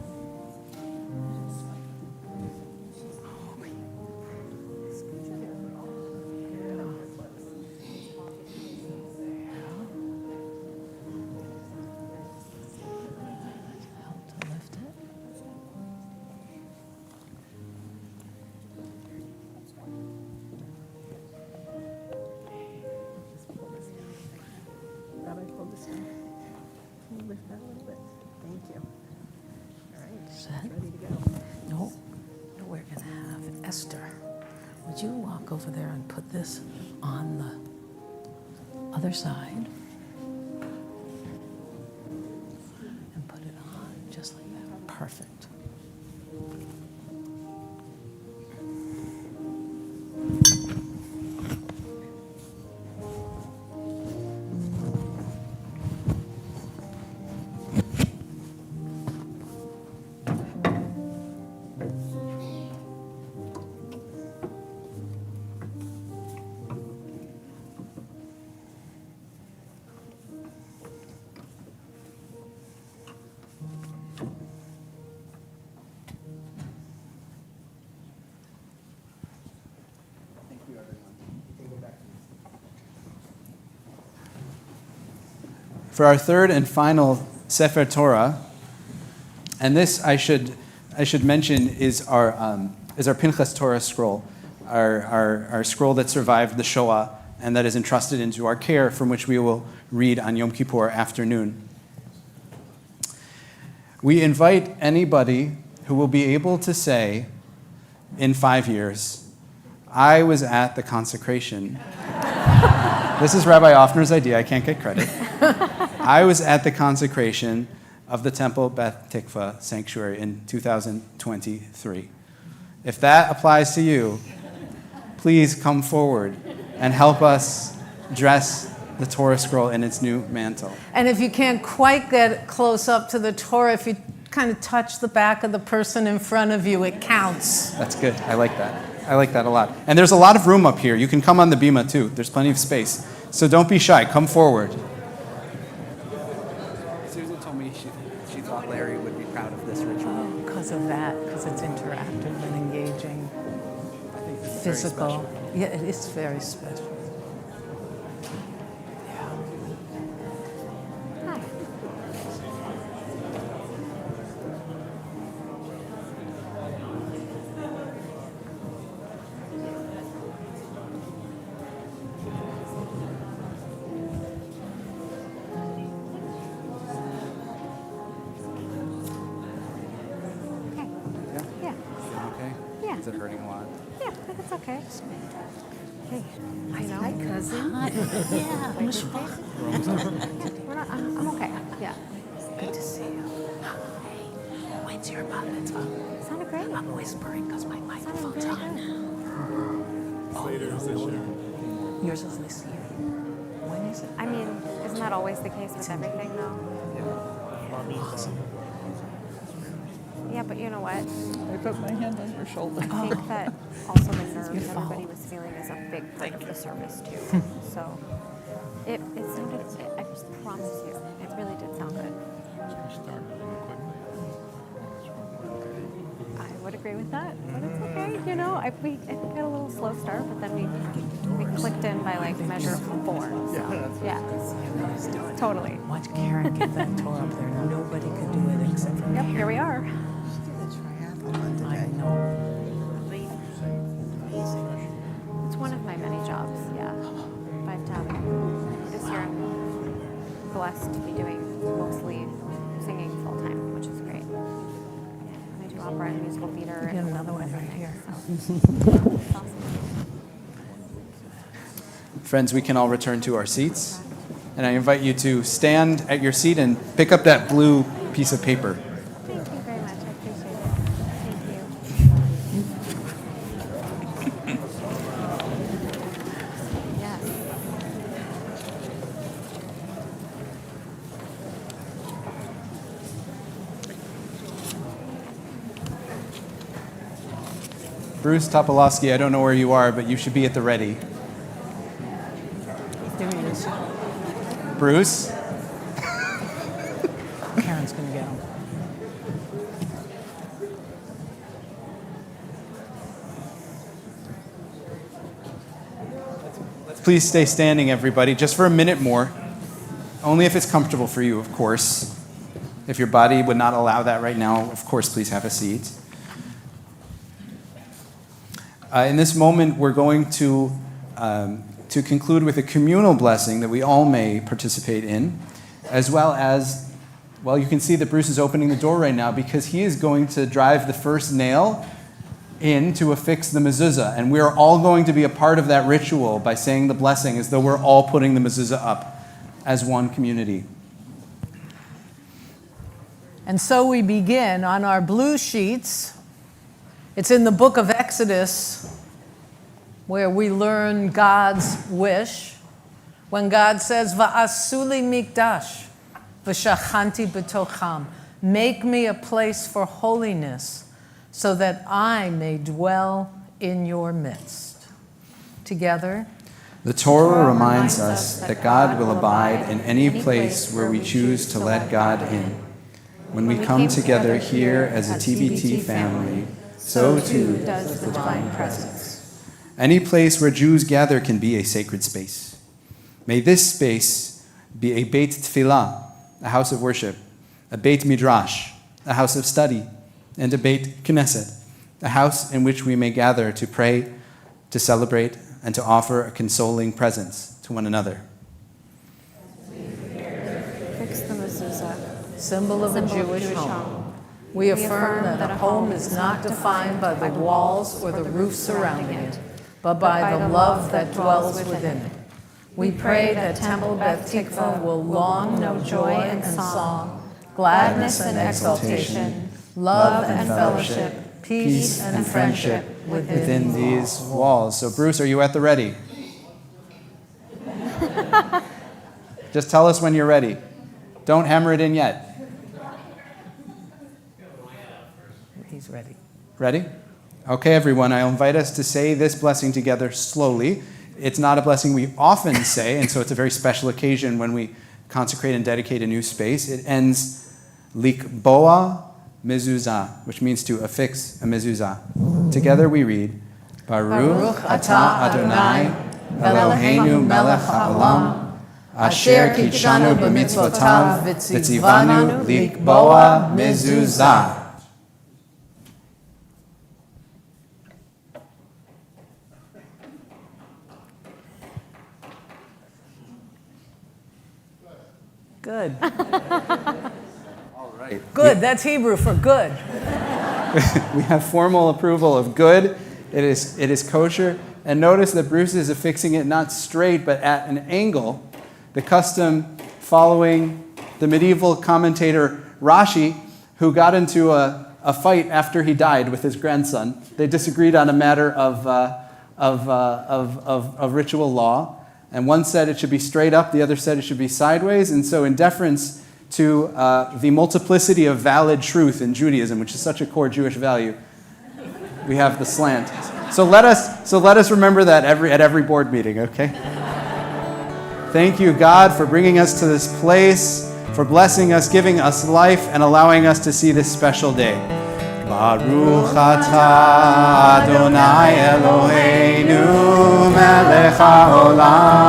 Help to lift it. Rabbi, hold this down. Can you lift that a little bit? Thank you. All right, Set. ready to go. No, we're going to have Esther. Would you walk over there and put this on the other side? And put it on just like that. Perfect. For our third and final Sefer Torah, and this I should mention is our Pinchas Torah scroll, our scroll that survived the Shoah and that is entrusted into our care, from which we will read on Yom Kippur afternoon. We invite anybody who will be able to say in 5 years, I was at the consecration. This is Rabbi Offner's idea, I can't get credit. I was at the consecration of the temple Beth Tikvah sanctuary in 2023. If that applies to you, please come forward and help us dress the Torah scroll in its new mantle. And if you can't quite get close up to the Torah, if you kind of touch the back of the person in front of you, it counts. That's good. I like that. I like that a lot. And there's a lot of room up here. You can come on the bima too. There's plenty of space. So don't be shy. Come forward. Susan told me she thought Larry would be proud of this ritual. Because of that, because it's interactive and engaging, I think this is physical. very special. Yeah, it is very special. Yeah. Hi. Okay. Yeah. Okay? Yeah. Is it hurting a lot? Yeah, I think it's okay. Hey, Hi, you know, hi, cousin. Yeah, we're not, I'm okay. Yeah. good to see you. Hey, when's your bat mitzvah? Sounded great. I'm whispering because my Sounded microphone's very on. good. Later this year. Yours is this year. When is it? I mean, isn't that always the case with everything, though? Awesome. Yeah, but you know what? I put my hand on your shoulder. I think that also the nerves your fault. everybody was feeling is a big part of the service, too. So it sounded, I just promise you, it really did sound good. We started really quickly. I would agree with that, but it's okay. You know, we had a little slow start, but then we clicked in by like measure 4. So, yeah, totally. Watch Karen get that Torah up there. Nobody could do it except for Yep, Karen. here we are. I know. It's one of my many jobs, yeah. But this year I'm blessed to be doing mostly singing full time, which is great. I do opera and musical theater. You get and another one right everything, here. so it's awesome. Friends, we can all return to our seats. And I invite you to stand at your seat and pick up that blue piece of paper. Thank you very much. I appreciate it. Thank you. Yes. Bruce Topolowski, I don't know where you are, but you should be at the ready. There he is. Bruce? Karen's going to get him. Please stay standing, everybody, just for a minute more. Only if it's comfortable for you, of course. If your body would not allow that right now, of course, please have a seat. In this moment, we're going to conclude with a communal blessing that we all may participate in, as well as, well, you can see that Bruce is opening the door right now because he is going to drive the first nail in to affix the mezuzah. And we are all going to be a part of that ritual by saying the blessing as though we're all putting the mezuzah up as one community. And so we begin on our blue sheets. It's in the book of Exodus where we learn God's wish. When God says, Va'asuli mikdash, v'shachanti b'tocham, make me a place for holiness so that I may dwell in your midst. Together. The Torah reminds us that God will abide in any place where we choose to let God in. When we come together here as a TBT family, so too does the divine presence. Any place where Jews gather can be a sacred space. May this space be a Beit Tfilah, a house of worship, a Beit Midrash, a house of study, and a Beit Knesset, a house in which we may gather to pray, to celebrate, and to offer a consoling presence to one another. Fix the mezuzah. Symbol of a Jewish home. We affirm that a home is not defined by the walls or the roof surrounding it, but by the love that dwells within it. We pray that Temple Beth Tikvah will long know joy and song, gladness and exaltation, love and fellowship, peace and friendship within these walls. So Bruce, are you at the ready? Just tell us when you're ready. Don't hammer it in yet. He's ready. Ready? Okay, everyone, I'll invite us to say this blessing together slowly. It's not a blessing we often say, and so it's a very special occasion when we consecrate and dedicate a new space. It ends likboa mezuzah, which means to affix a mezuzah. Together we read, Baruch atah Adonai, Eloheinu melech haolam, asher kitshanu b'mitzvotav, v'tzivanu likboa mezuzah. Good. All right. Good, that's Hebrew for good. We have formal approval of good. It is kosher. And notice that Bruce is affixing it not straight, but at an angle. The custom following the medieval commentator Rashi, who got into a fight after he died with his grandson. They disagreed on a matter of ritual law. And one said it should be straight up, the other said it should be sideways. And so in deference to the multiplicity of valid truth in Judaism, which is such a core Jewish value, we have the slant. So let us remember that at every board meeting, okay? Thank you, God, for bringing us to this place, for blessing us, giving us life, and allowing us to see this special day. Baruch atah Adonai Eloheinu melech haolam,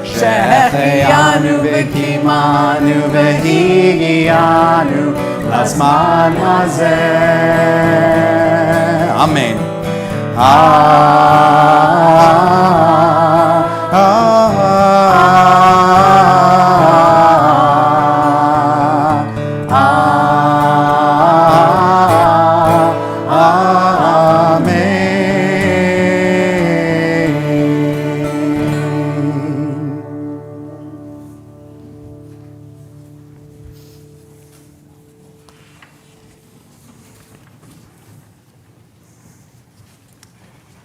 שהחיינו וקיימנו והגיענו לזמן הזה. אמן.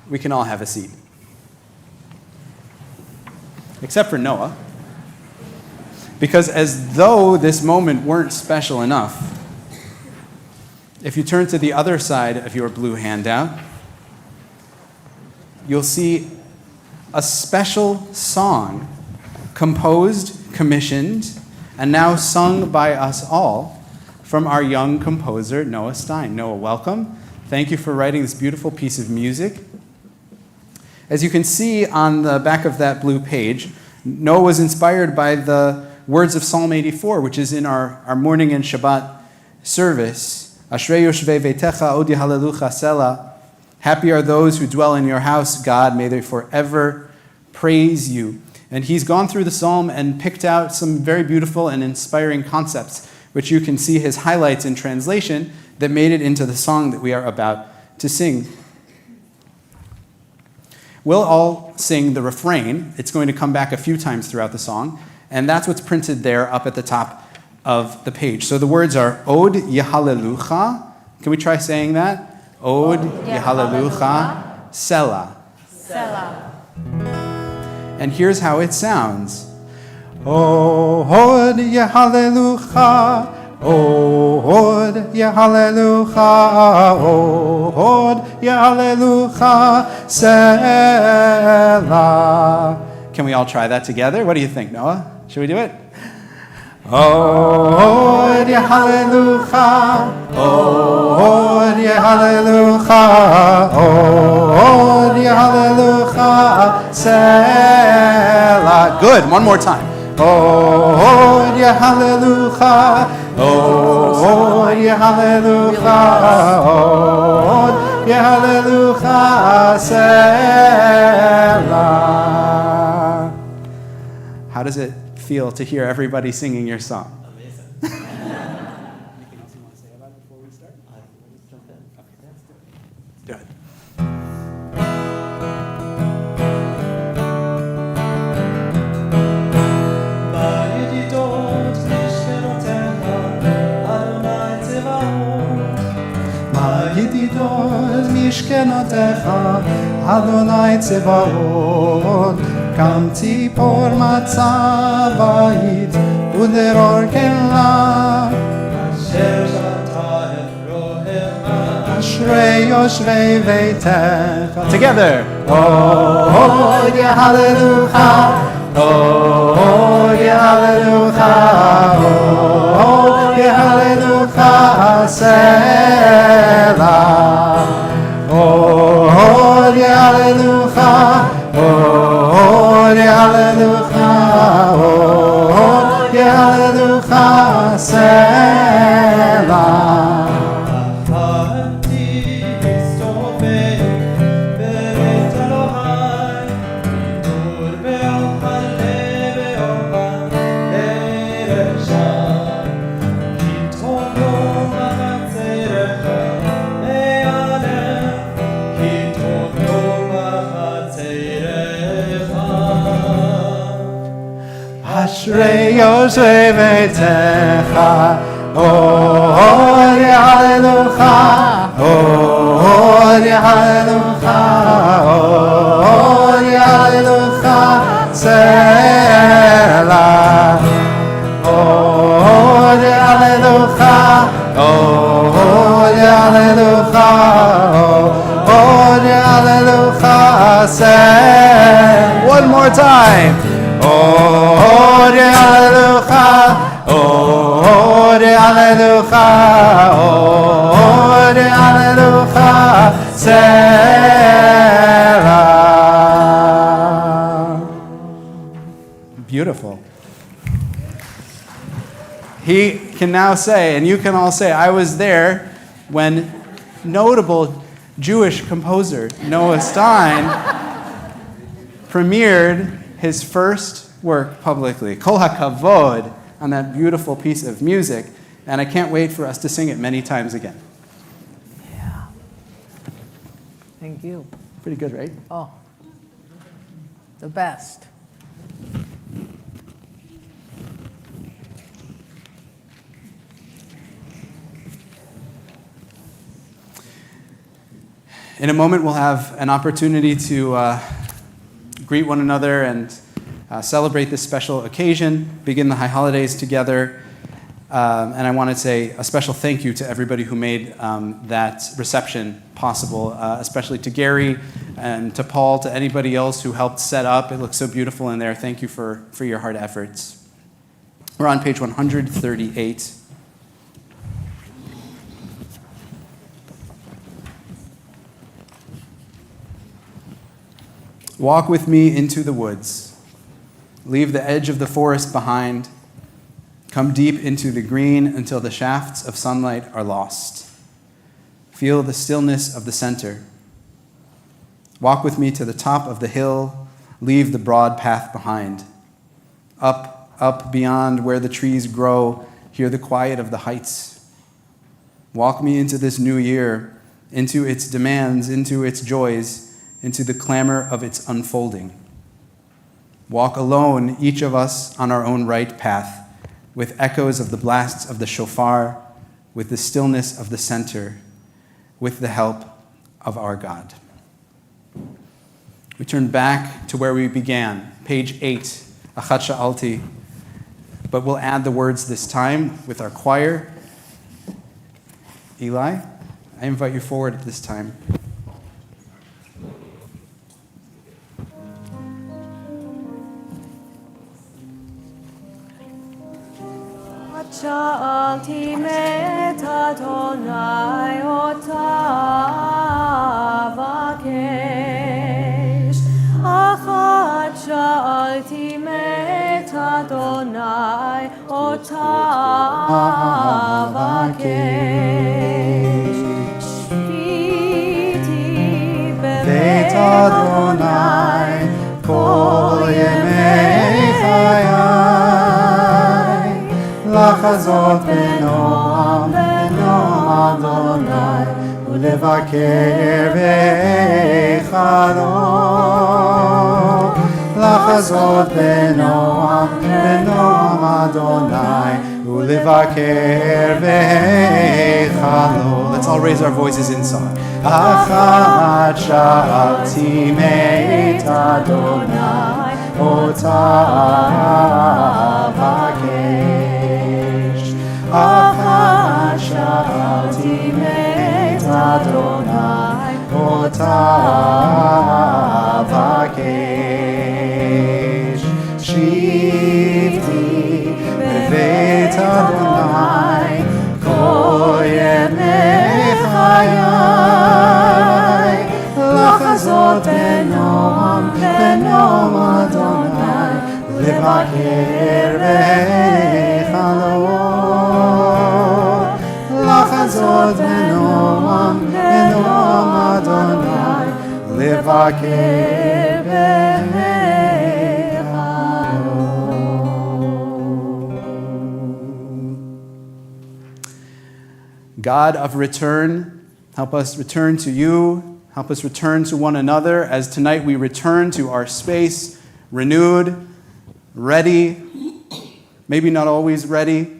we can all have a seat. Except for Noah. Because as though this moment weren't special enough, if you turn to the other side of your blue handout, you'll see a special song composed, commissioned, and now sung by us all from our young composer, Noah Stein. Noah, welcome. Thank you for writing this beautiful piece of music. As you can see on the back of that blue page, Noah was inspired by the words of Psalm 84, which is in our morning and Shabbat service. Ashrei yoshvei veitecha od yehalelucha Selah. Happy are those who dwell in your house, God. May they forever praise you. And he's gone through the psalm and picked out some very beautiful and inspiring concepts, which you can see his highlights in translation that made it into the song that we are about to sing. We'll all sing the refrain. It's going to come back a few times throughout the song, and that's what's printed there up at the top of the page. So the words are Od Yehalelucha. Can we try saying that? Od Yehalelucha Selah. Selah. And here's how it sounds. Od Yehalelucha. Od Yehalelucha. Od Yehalelucha Selah. Can we all try that together? What do you think, Noah? Should we do it? Od Yehalelucha. Od Yehalelucha. Od Yehalelucha Selah. Good. One more time. Od Yehalelucha. Od Yehalelucha. Od Yehalelucha Selah. How does it feel to hear everybody singing your song? Amazing. Anything else you want to say about it before we start? Jump in. Okay, let's do it. ידידות משכנותיך, אדוני צבאות, גם ציפור מצא בית, ודרור כלה. אשר שתה את רוחך, אשרי יושבי ביתך. Together. Oh, hallelujah. Oh, hallelujah. Oh, hallelujah. Selah. Oh, hallelujah. Oh, hallelujah. Oh, hallelujah. Selah. אשרי יושבי ביתך, אור יהללוך, אור יהללוך, אור יהללוך, סלע. אור יהללוך, אור יהללוך, אור יהללוך, סלע. One more time. Oh, hallelujah, oh, hallelujah, oh, hallelujah, Selah. Beautiful. He can now say, and you can all say, I was there when notable Jewish composer Noah Stein premiered his first work publicly, Kol HaKavod, on that beautiful piece of music, and I can't wait for us to sing it many times again. Yeah. Thank you. Pretty good, right? Oh, the best. In a moment, we'll have an opportunity to greet one another and celebrate this special occasion, begin the high holidays together. And I want to say a special thank you to everybody who made that reception possible, especially to Gary and to Paul, to anybody else who helped set up. It looks so beautiful in there. Thank you for your hard efforts. We're on page 138. Walk with me into the woods. Leave the edge of the forest behind. Come deep into the green until the shafts of sunlight are lost. Feel the stillness of the center. Walk with me to the top of the hill. Leave the broad path behind. Up beyond where the trees grow. Hear the quiet of the heights. Walk me into this new year, into its demands, into its joys, into the clamor of its unfolding. Walk alone, each of us on our own right path, with echoes of the blasts of the shofar, with the stillness of the center, with the help of our God. We turn back to where we began, page 8, Achat Sha'alti, but we'll add the words this time with our choir. Eli, I invite you forward at this time. שאלתי מת אדוני אותה אבקש אחת שאלתי מת אדוני אותה אבקש שביתי בבית אדוני כל ימי חיי לחזות בנועם אדוני ולבקר בהיכלו לחזות בנועם אדוני ולבקר בהיכלו. Let's all raise our voices in song. אחת שאלתי מאת אדוני אותה אבקש אחת שאלתי מאת אדוני אותה אבקש שבתי בבית אדוני כל ימי חיי לחזות בנועם אדוני לבקר בהיכלו לחזות בנועם אדוני לבקר בהיכלו. God of return, help us return to you. Help us return to one another as tonight we return to our space, renewed, ready, maybe not always ready,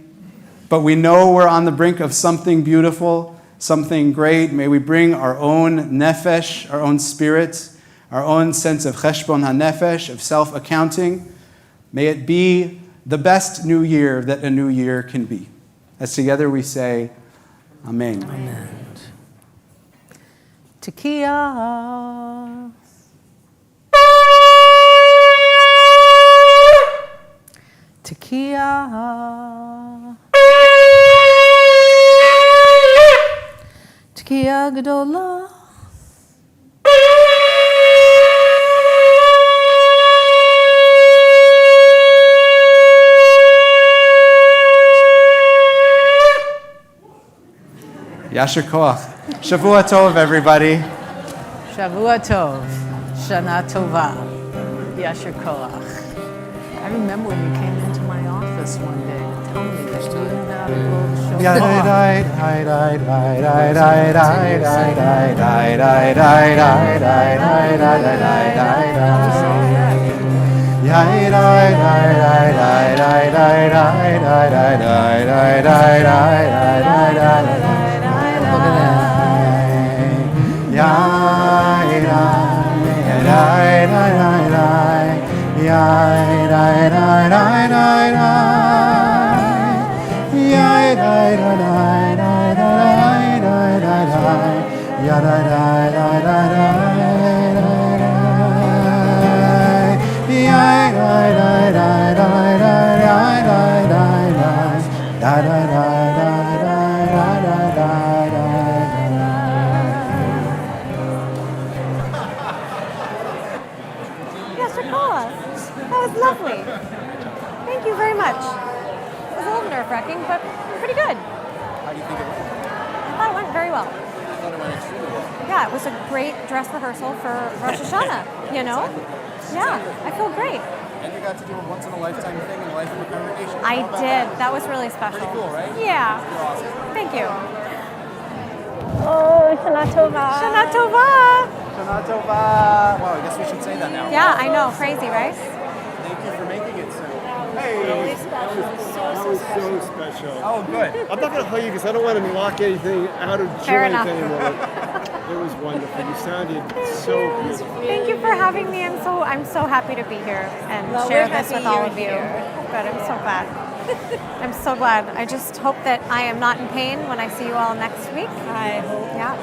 but we know we're on the brink of something beautiful, something great. May we bring our own nefesh, our own spirit, our own sense of cheshbon hanefesh, of self-accounting. May it be the best new year that a new year can be. As together we say, Amen. Amen. Tekiah. Tekiah. Tekiah Gedolah. Yasher Koach. Shavua Tov, everybody. Shavua Tov. Shana Tova. Yasher Koach. I remember when you came into my office one day to tell me that you knew how to blow the shofar. Yes, Shakala. That was lovely. Thank you very much. It was a little nerve-wracking, but pretty good. How do you think it went? I thought it went very well. I thought it went extremely well. Yeah, it was a great dress rehearsal for Rosh Hashanah, you know? Yeah, I feel great. And you got to do a once-in-a-lifetime thing in the life of a congregation. I How about did. that? That was really special. Pretty cool, right? Yeah. You're awesome. Thank you. Oh, Shana Tova. Shana Tova. Shana Tova. Wow, I guess we should say that now. Yeah, I know. Crazy, right? Thank you for making it so. Really special. That was so special. Oh, good. I'm not going to hug you because I don't want to lock anything out of Fair joint enough. anymore. It was wonderful. You sounded so good. Thank you for having me. I'm so happy to be here and Well, share we're this with happy all you're of you. here. Good. I'm so glad. I'm so glad. I just hope that I am not in pain when I see you all next week. I hope Yeah.